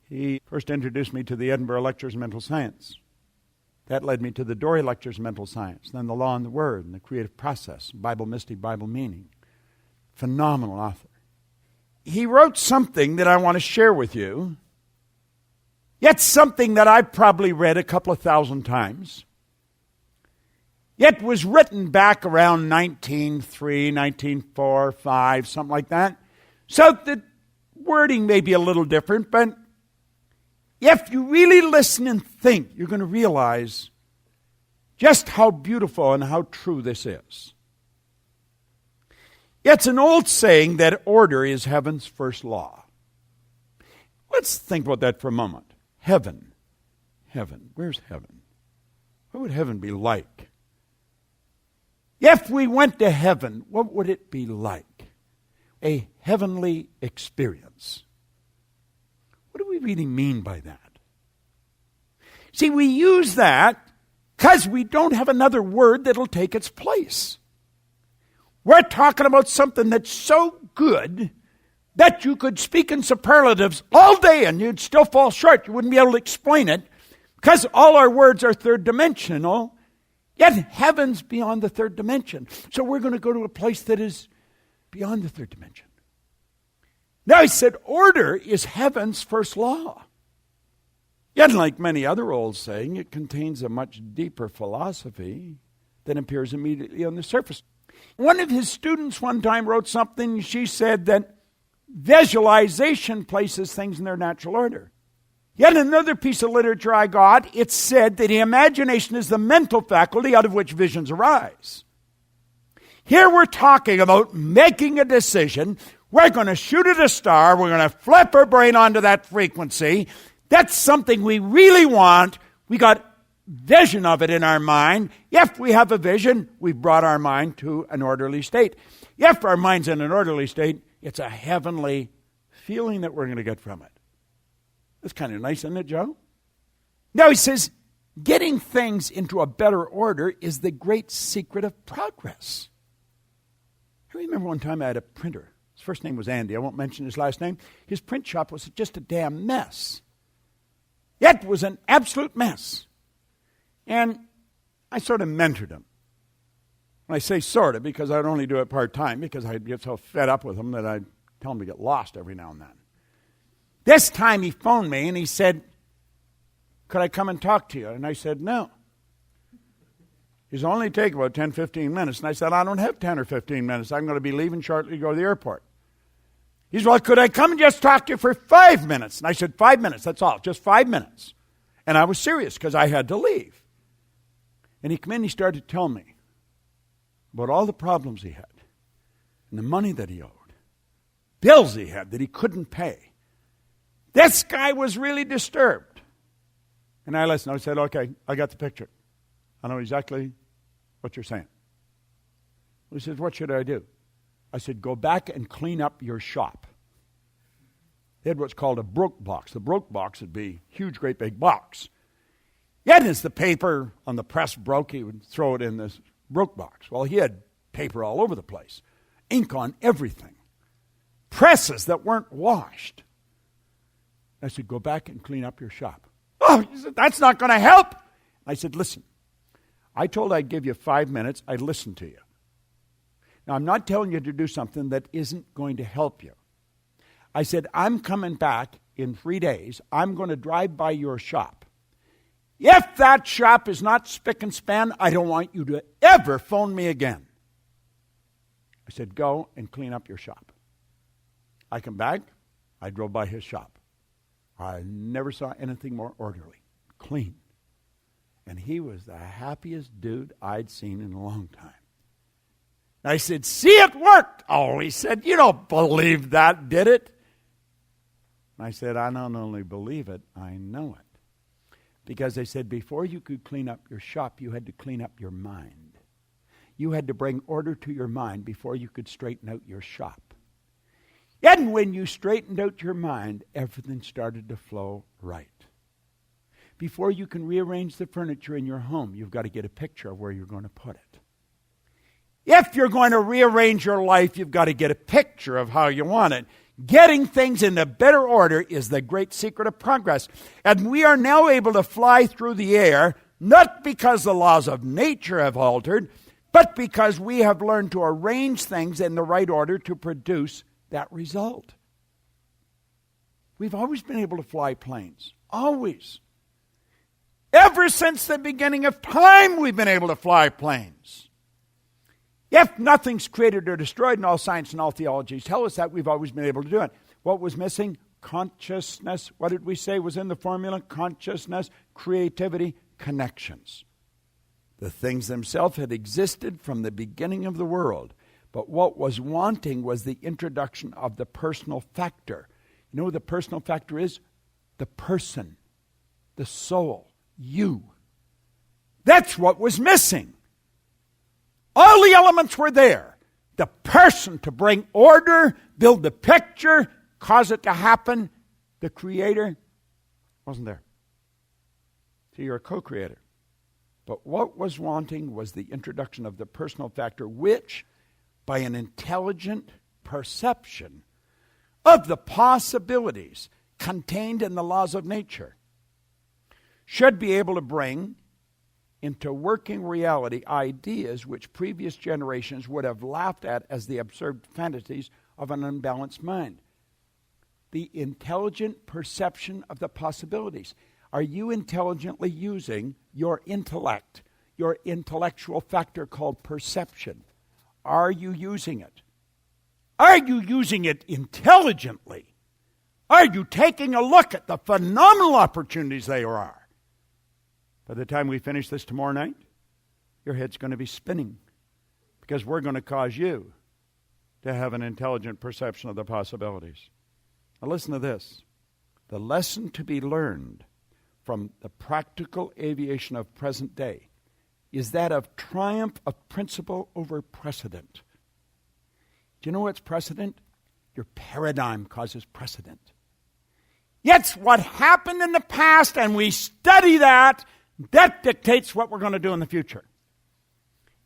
He first introduced me to the Edinburgh Lectures on Mental Science. That led me to the Dory Lectures on Mental Science, then the Law and the Word, and the Creative Process, Bible Mystic, Bible Meaning. Phenomenal author. He wrote something that I want to share with you, yet something that I've probably read a couple of thousand times, yet was written back around 1903, 1904, 5, something like that. So the wording may be a little different, but if you really listen and think, you're going to realize just how beautiful and how true this is. It's an old saying that order is heaven's first law. Let's think about that for a moment. Heaven. Heaven. Where's heaven? What would heaven be like? If we went to heaven, what would it be like? A heavenly experience. What do we really mean by that? See, we use that because we don't have another word that'll take its place. We're talking about something that's so good that you could speak in superlatives all day and you'd still fall short. You wouldn't be able to explain it because all our words are third dimensional, yet heaven's beyond the third dimension. So we're going to go to a place that is beyond the third dimension. Now, he said order is heaven's first law. Yet, like many other old sayings, it contains a much deeper philosophy than appears immediately on the surface. One of his students one time wrote something. She said that visualization places things in their natural order. Yet another piece of literature I got, it said that the imagination is the mental faculty out of which visions arise. Here we're talking about making a decision. We're going to shoot at a star. We're going to flip our brain onto that frequency. That's something we really want. We got vision of it in our mind. If we have a vision, we've brought our mind to an orderly state. If our mind's in an orderly state, it's a heavenly feeling that we're going to get from it. That's kind of nice, isn't it, Joe? Now he says, getting things into a better order is the great secret of progress. I remember one time I had a printer. His first name was Andy. I won't mention his last name. His print shop was just a damn mess. It was an absolute mess. And I sort of mentored him. And I say sort of because I'd only do it part-time because I'd get so fed up with him that I'd tell him to get lost every now and then. This time he phoned me and he said, could I come and talk to you? And I said, no. He's only take about 10, 15 minutes. And I said, I don't have 10 or 15 minutes. I'm going to be leaving shortly to go to the airport. He said, well, could I come and just talk to you for 5 minutes? And I said, 5 minutes, that's all, just 5 minutes. And I was serious because I had to leave. And he came in and he started to tell me about all the problems he had and the money that he owed, bills he had that he couldn't pay. This guy was really disturbed. And I listened. I said, okay, I got the picture. I know exactly what you're saying. He says, what should I do? I said, go back and clean up your shop. They had what's called a broke box. The broke box would be a huge, great big box. Yet as the paper on the press broke, he would throw it in this broke box. Well, he had paper all over the place, ink on everything, presses that weren't washed. I said, go back and clean up your shop. Oh, he said, that's not going to help. I said, listen, I told I'd give you 5 minutes. I'd listen to you. Now, I'm not telling you to do something that isn't going to help you. I said, I'm coming back in 3 days. I'm going to drive by your shop. If that shop is not spick and span, I don't want you to ever phone me again. I said, go and clean up your shop. I come back. I drove by his shop. I never saw anything more orderly, clean. And he was the happiest dude I'd seen in a long time. I said, see, it worked. Oh, he said, you don't believe that, did it? And I said, I not only believe it, I know it. Because they said, before you could clean up your shop, you had to clean up your mind. You had to bring order to your mind before you could straighten out your shop. And when you straightened out your mind, everything started to flow right. Before you can rearrange the furniture in your home, you've got to get a picture of where you're going to put it. If you're going to rearrange your life, you've got to get a picture of how you want it. Getting things into better order is the great secret of progress. And we are now able to fly through the air, not because the laws of nature have altered, but because we have learned to arrange things in the right order to produce that result. We've always been able to fly planes. Always. Ever since the beginning of time, we've been able to fly planes. If nothing's created or destroyed, and all science and all theologies tell us that, we've always been able to do it. What was missing? Consciousness. What did we say was in the formula? Consciousness, creativity, connections. The things themselves had existed from the beginning of the world. But what was wanting was the introduction of the personal factor. You know what the personal factor is? The person, the soul, you. That's what was missing. All the elements were there. The person to bring order, build the picture, cause it to happen. The creator wasn't there. So you're a co-creator. But what was wanting was the introduction of the personal factor, which, by an intelligent perception of the possibilities contained in the laws of nature, should be able to bring into working reality ideas which previous generations would have laughed at as the absurd fantasies of an unbalanced mind. The intelligent perception of the possibilities. Are you intelligently using your intellect, your intellectual factor called perception? Are you using it? Are you using it intelligently? Are you taking a look at the phenomenal opportunities there are? By the time we finish this tomorrow night, your head's going to be spinning because we're going to cause you to have an intelligent perception of the possibilities. Now listen to this. The lesson to be learned from the practical aviation of present day is that of triumph of principle over precedent. Do you know what's precedent? Your paradigm causes precedent. It's what happened in the past, and we study that. That dictates what we're going to do in the future.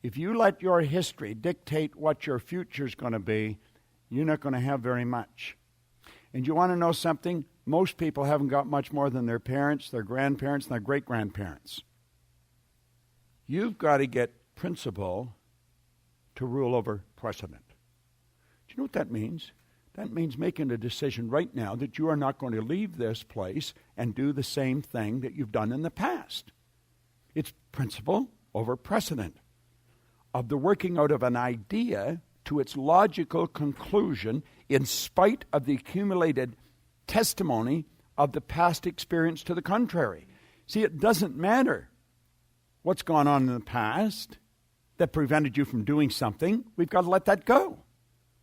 If you let your history dictate what your future is going to be, you're not going to have very much. And you want to know something? Most people haven't got much more than their parents, their grandparents, and their great-grandparents. You've got to get principle to rule over precedent. Do you know what that means? That means making a decision right now that you are not going to leave this place and do the same thing that you've done in the past. It's principle over precedent. Of the working out of an idea to its logical conclusion in spite of the accumulated testimony of the past experience to the contrary. See, it doesn't matter what's gone on in the past. that prevented you from doing something, we've got to let that go.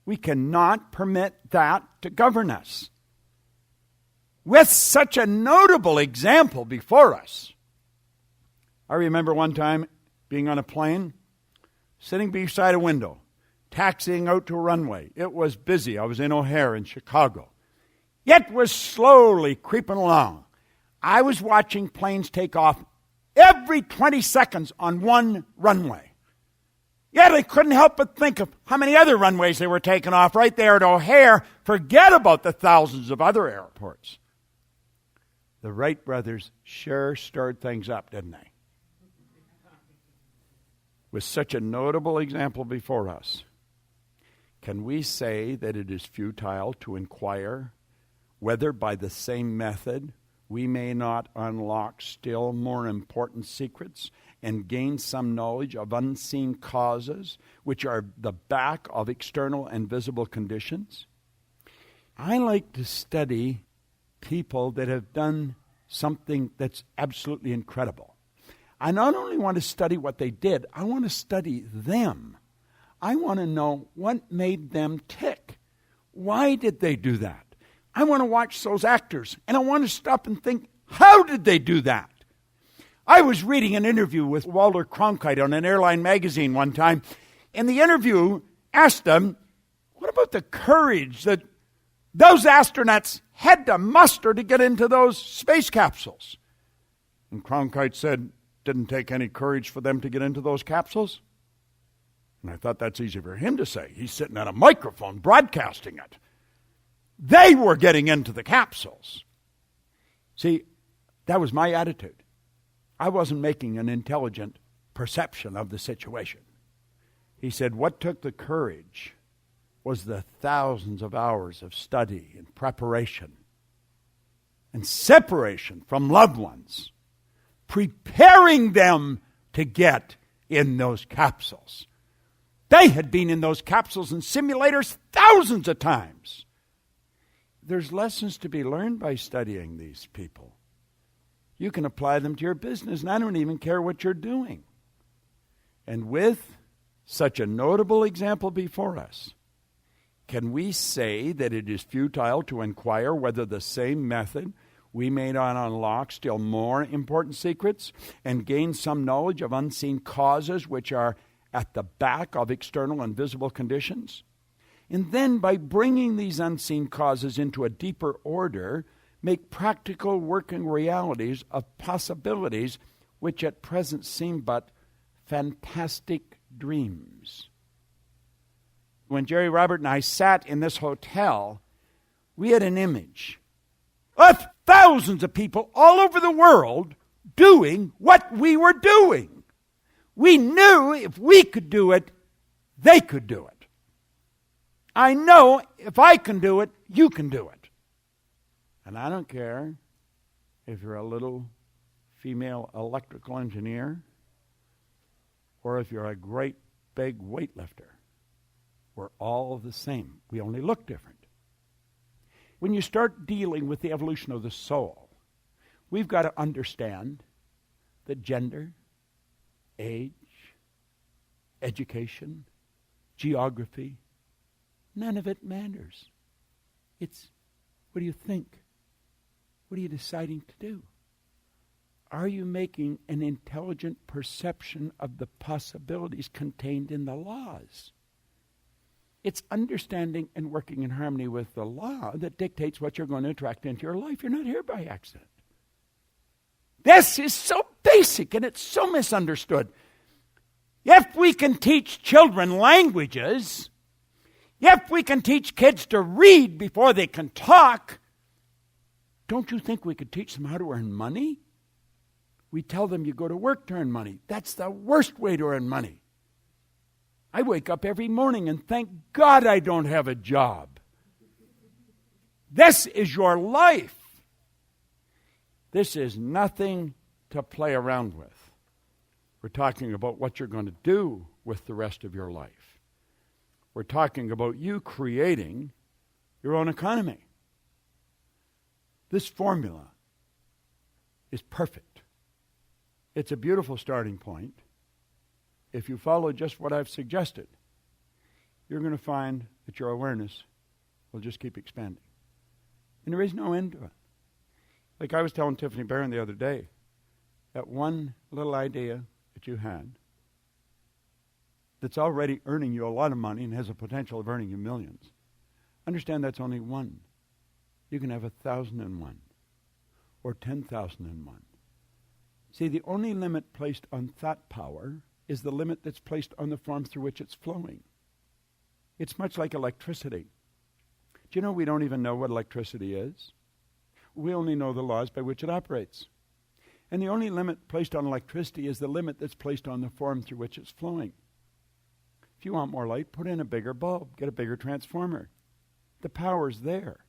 We cannot permit that to govern us. With such a notable example before us. I remember one time being on a plane, sitting beside a window, taxiing out to a runway. It was busy. I was in O'Hare in Chicago. It was slowly creeping along. I was watching planes take off every 20 seconds on one runway. Yet I couldn't help but think of how many other runways they were taking off right there at O'Hare. Forget about the thousands of other airports. The Wright brothers sure stirred things up, didn't they? With such a notable example before us, can we say that it is futile to inquire whether by the same method we may not unlock still more important secrets and gain some knowledge of unseen causes which are the back of external and visible conditions? I like to study people that have done something that's absolutely incredible. I not only want to study what they did, I want to study them. I want to know what made them tick. Why did they do that? I want to watch those actors, and I want to stop and think, how did they do that? I was reading an interview with Walter Cronkite on an airline magazine one time, and the interview asked him, what about the courage that those astronauts had to muster to get into those space capsules? And Cronkite said, didn't take any courage for them to get into those capsules. And I thought that's easy for him to say. He's sitting at a microphone broadcasting it. They were getting into the capsules. See, that was my attitude. I wasn't making an intelligent perception of the situation. He said, what took the courage was the thousands of hours of study and preparation and separation from loved ones, preparing them to get in those capsules. They had been in those capsules and simulators thousands of times. There's lessons to be learned by studying these people. You can apply them to your business, and I don't even care what you're doing. And with such a notable example before us, can we say that it is futile to inquire whether the same method we may not unlock still more important secrets and gain some knowledge of unseen causes which are at the back of external and visible conditions? And then by bringing these unseen causes into a deeper order, make practical working realities of possibilities which at present seem but fantastic dreams. When Jerry Robert and I sat in this hotel, we had an image of thousands of people all over the world doing what we were doing. We knew if we could do it, they could do it. I know if I can do it, you can do it. And I don't care if you're a little female electrical engineer or if you're a great big weightlifter. We're all the same. We only look different. When you start dealing with the evolution of the soul, we've got to understand that gender, age, education, geography, none of it matters. It's, what do you think? What are you deciding to do? Are you making an intelligent perception of the possibilities contained in the laws? It's understanding and working in harmony with the law that dictates what you're going to attract into your life. You're not here by accident. This is so basic and it's so misunderstood. If we can teach children languages, if we can teach kids to read before they can talk, don't you think we could teach them how to earn money? We tell them you go to work to earn money. That's the worst way to earn money. I wake up every morning and thank God I don't have a job. This is your life. This is nothing to play around with. We're talking about what you're going to do with the rest of your life. We're talking about you creating your own economy. This formula is perfect. It's a beautiful starting point. if you follow just what I've suggested, you're going to find that your awareness will just keep expanding. And there is no end to it. Like I was telling Tiffany Barron the other day, that one little idea that you had that's already earning you a lot of money and has a potential of earning you millions, understand that's only one. You can have 1,001 or 10,001. See, the only limit placed on thought power is the limit that's placed on the form through which it's flowing. It's much like electricity. Do you know we don't even know what electricity is? We only know the laws by which it operates. And the only limit placed on electricity is the limit that's placed on the form through which it's flowing. If you want more light, put in a bigger bulb, get a bigger transformer. The power's there.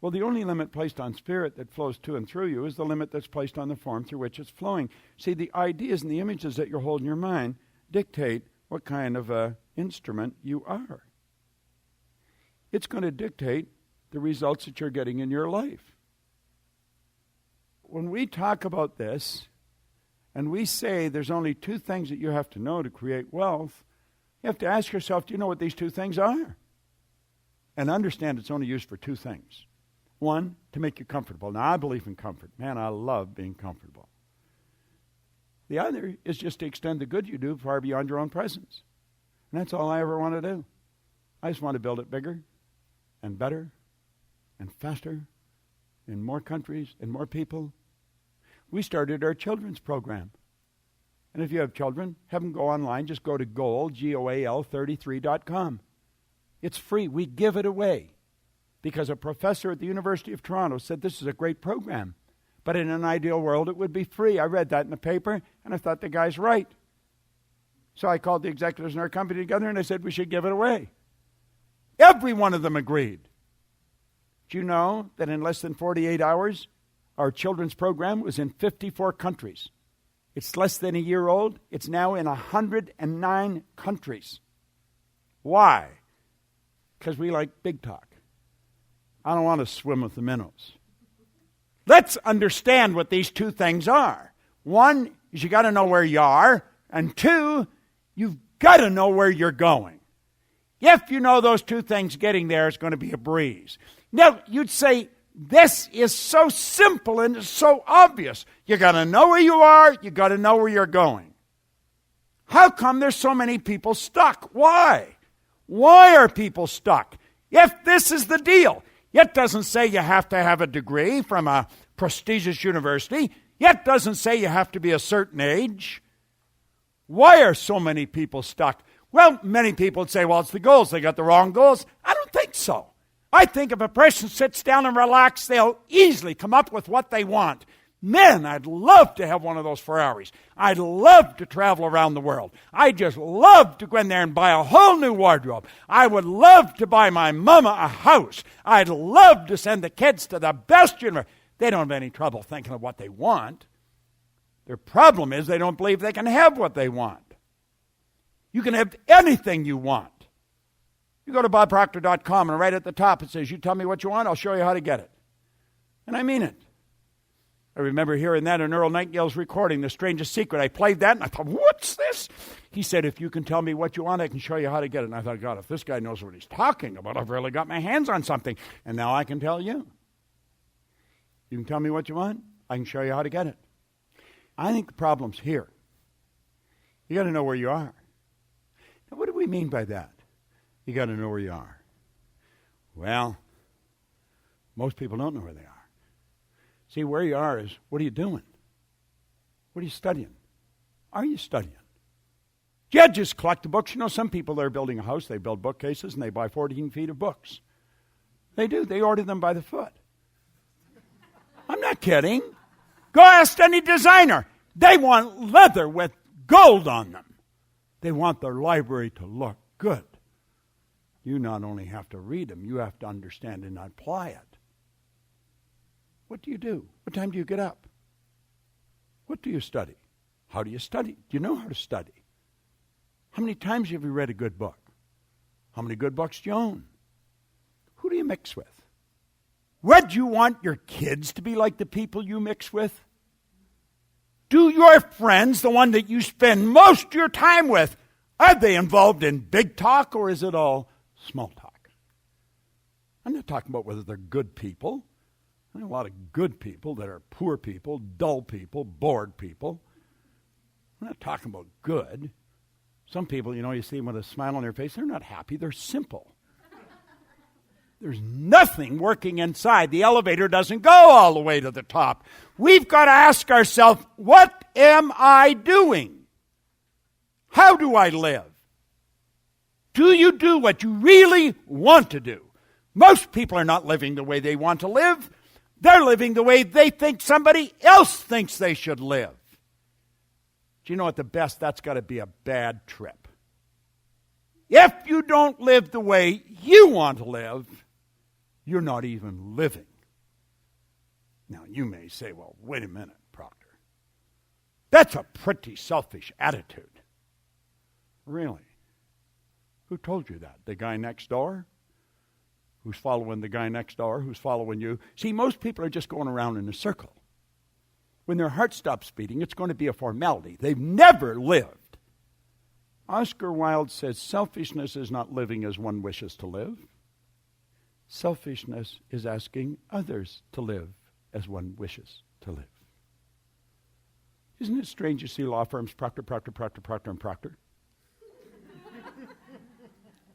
Well, the only limit placed on spirit that flows to and through you is the limit that's placed on the form through which it's flowing. See, the ideas and the images that you're holding in your mind dictate what kind of instrument you are. It's going to dictate the results that you're getting in your life. When we talk about this, and we say there's only two things that you have to know to create wealth, you have to ask yourself, do you know what these two things are? And understand it's only used for two things. One, to make you comfortable. Now, I believe in comfort. Man, I love being comfortable. The other is just to extend the good you do far beyond your own presence. And that's all I ever want to do. I just want to build it bigger and better and faster in more countries and more people. We started our children's program. And if you have children, have them go online. Just go to GOAL, GOAL33.com. It's free. We give it away. Because a professor at the University of Toronto said this is a great program. But in an ideal world, it would be free. I read that in the paper, and I thought the guy's right. So I called the executives in our company together, and I said we should give it away. Every one of them agreed. Do you know that in less than 48 hours, our children's program was in 54 countries? It's less than a year old. It's now in 109 countries. Why? Because we like big talk. I don't want to swim with the minnows. Let's understand what these two things are. One is you got to know where you are, and two, you've got to know where you're going. If you know those two things, getting there is going to be a breeze. Now, you'd say, this is so simple and it's so obvious. You got to know where you are, you got to know where you're going. How come there's so many people stuck? Why? Why are people stuck? If this is the deal, it doesn't say you have to have a degree from a prestigious university. It doesn't say you have to be a certain age. Why are so many people stuck? Well, many people would say, well, it's the goals. They got the wrong goals. I don't think so. I think if a person sits down and relaxes, they'll easily come up with what they want. Man, I'd love to have one of those Ferraris. I'd love to travel around the world. I'd just love to go in there and buy a whole new wardrobe. I would love to buy my mama a house. I'd love to send the kids to the best university. They don't have any trouble thinking of what they want. Their problem is they don't believe they can have what they want. You can have anything you want. You go to bobproctor.com and right at the top it says, you tell me what you want, I'll show you how to get it. And I mean it. I remember hearing that in Earl Nightingale's recording, The Strangest Secret. I played that and I thought, what's this? He said, if you can tell me what you want, I can show you how to get it. And I thought, God, if this guy knows what he's talking about, I've really got my hands on something. And now I can tell you. You can tell me what you want, I can show you how to get it. I think the problem's here. You got to know where you are. Now, what do we mean by that? You got to know where you are. Well, most people don't know where they are. See, where you are is, what are you doing? What are you studying? Are you studying? Do you just collect the books? You know, some people, they're building a house, they build bookcases, and they buy 14 feet of books. They do. They order them by the foot. I'm not kidding. Go ask any designer. They want leather with gold on them. They want their library to look good. You not only have to read them, you have to understand and apply it. What do you do? What time do you get up? What do you study? How do you study? Do you know how to study? How many times have you read a good book? How many good books do you own? Who do you mix with? Would you want your kids to be like the people you mix with? Do your friends, the one that you spend most of your time with, are they involved in big talk or is it all small talk? I'm not talking about whether they're good people. There are a lot of good people that are poor people, dull people, bored people. I'm not talking about good. Some people, you see them with a smile on their face, they're not happy, they're simple. There's nothing working inside. The elevator doesn't go all the way to the top. We've got to ask ourselves, what am I doing? How do I live? Do you do what you really want to do? Most people are not living the way they want to live. They're living the way they think somebody else thinks they should live. Do you know at the best, that's got to be a bad trip. If you don't live the way you want to live, you're not even living. Now, you may say, well, wait a minute, Proctor. That's a pretty selfish attitude. Really? Who told you that? The guy next door? Who's following the guy next door? Who's following you? See, most people are just going around in a circle. When their heart stops beating, it's going to be a formality. They've never lived. Oscar Wilde says, selfishness is not living as one wishes to live. Selfishness is asking others to live as one wishes to live. Isn't it strange you see law firms, Proctor, and Proctor?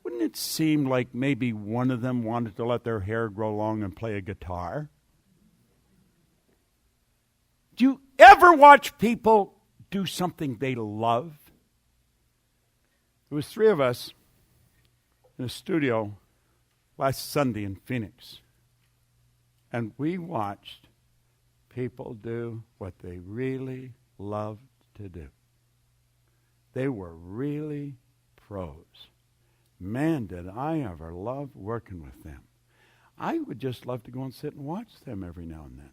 Wouldn't it seem like maybe one of them wanted to let their hair grow long and play a guitar? Do you ever watch people do something they love? There was 3 of us in a studio last Sunday in Phoenix, and we watched people do what they really loved to do. They were really pros. Man, did I ever love working with them. I would just love to go and sit and watch them every now and then.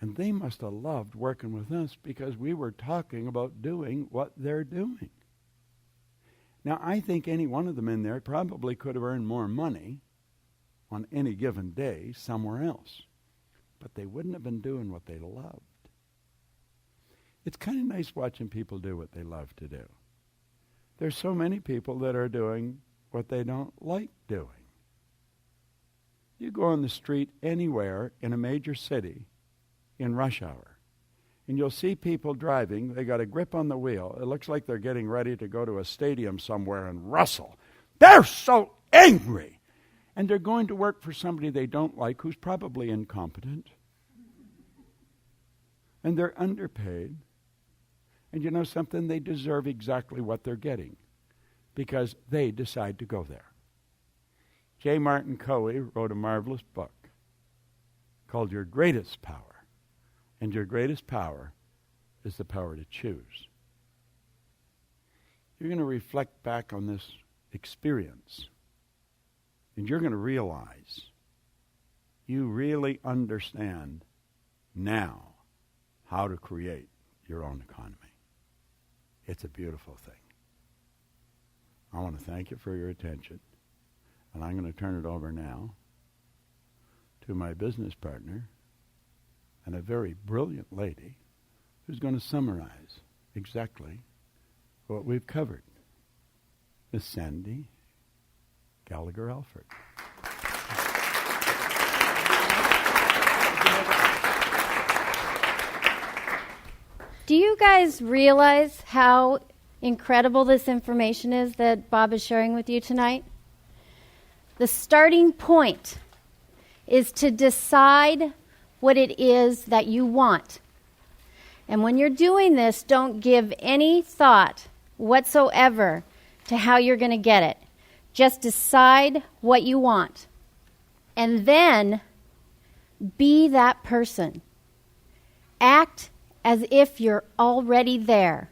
And they must have loved working with us because we were talking about doing what they're doing. Now, I think any one of them in there probably could have earned more money on any given day somewhere else. But they wouldn't have been doing what they loved. It's kind of nice watching people do what they love to do. There's so many people that are doing what they don't like doing. You go on the street anywhere in a major city in rush hour, and you'll see people driving. They got a grip on the wheel. It looks like they're getting ready to go to a stadium somewhere and wrestle. They're so angry. And they're going to work for somebody they don't like who's probably incompetent. And they're underpaid. And you know something? They deserve exactly what they're getting because they decide to go there. J. Martin Coe wrote a marvelous book called Your Greatest Power. And your greatest power is the power to choose. You're going to reflect back on this experience, and you're going to realize you really understand now how to create your own economy. It's a beautiful thing. I want to thank you for your attention, and I'm going to turn it over now to my business partner and a very brilliant lady who's going to summarize exactly what we've covered. Miss Sandy Gallagher-Alford. Do you guys realize how incredible this information is that Bob is sharing with you tonight? The starting point is to decide what it is that you want. And when you're doing this, don't give any thought whatsoever to how you're going to get it. Just decide what you want. And then be that person. Act as if you're already there.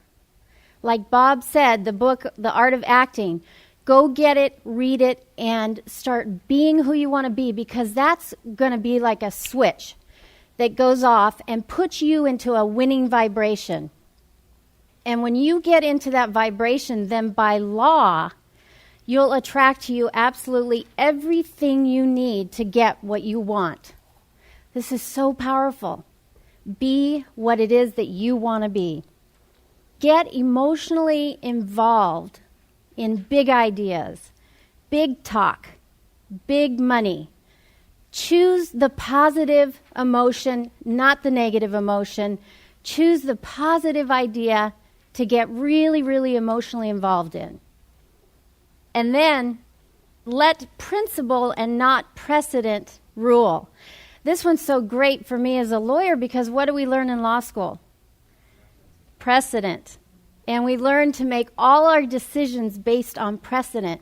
Like Bob said, the book, The Art of Acting, go get it, read it, and start being who you want to be, because that's going to be like a switch that goes off and puts you into a winning vibration. And when you get into that vibration, then by law, you'll attract to you absolutely everything you need to get what you want. This is so powerful. be what it is that you want to be. Get emotionally involved in big ideas, big talk, big money. Choose the positive emotion, not the negative emotion. Choose the positive idea to get really, really emotionally involved in. And then let principle and not precedent rule. This one's so great for me as a lawyer because what do we learn in law school? Precedent. And we learn to make all our decisions based on precedent.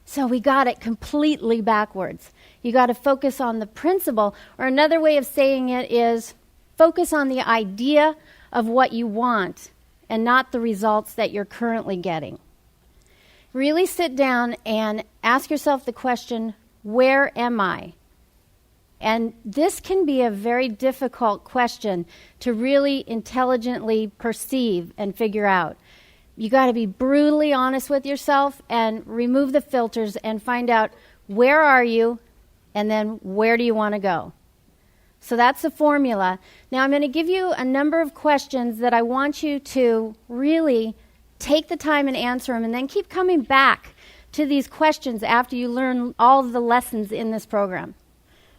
So we got it completely backwards. You got to focus on the principle, or another way of saying it is focus on the idea of what you want and not the results that you're currently getting. Really sit down and ask yourself the question, where am I? And this can be a very difficult question to really intelligently perceive and figure out. You got to be brutally honest with yourself and remove the filters and find out where are you and then where do you want to go. So that's the formula. Now I'm going to give you a number of questions that I want you to really take the time and answer them and then keep coming back to these questions after you learn all of the lessons in this program.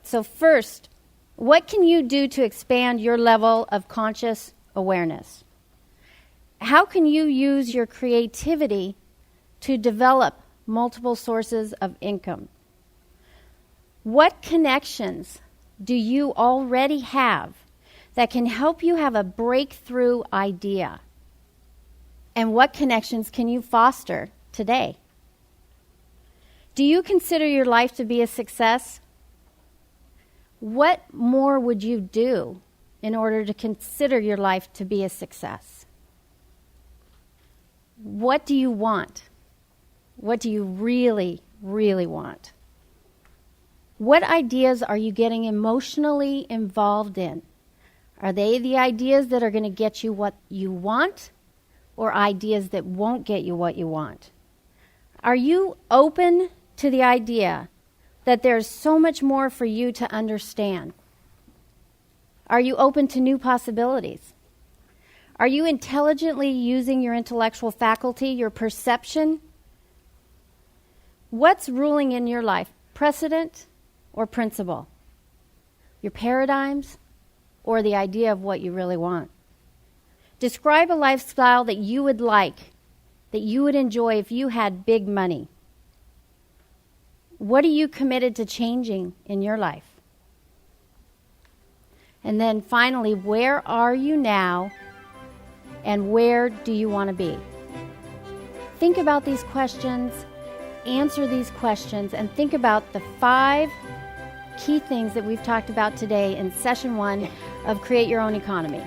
So first, what can you do to expand your level of conscious awareness? How can you use your creativity to develop multiple sources of income? What connections do you already have that can help you have a breakthrough idea? And what connections can you foster today? Do you consider your life to be a success? What more would you do in order to consider your life to be a success? What do you want? What do you really, really want? What ideas are you getting emotionally involved in? Are they the ideas that are going to get you what you want, or ideas that won't get you what you want? Are you open to the idea that there's so much more for you to understand? Are you open to new possibilities? Are you intelligently using your intellectual faculty, your perception? What's ruling in your life? Precedent or principle? Your paradigms or the idea of what you really want? Describe a lifestyle that you would like, that you would enjoy if you had big money. What are you committed to changing in your life? And then finally, where are you now and where do you want to be? Think about these questions, answer these questions, and think about the 5 key things that we've talked about today in session 1 of Create Your Own Economy.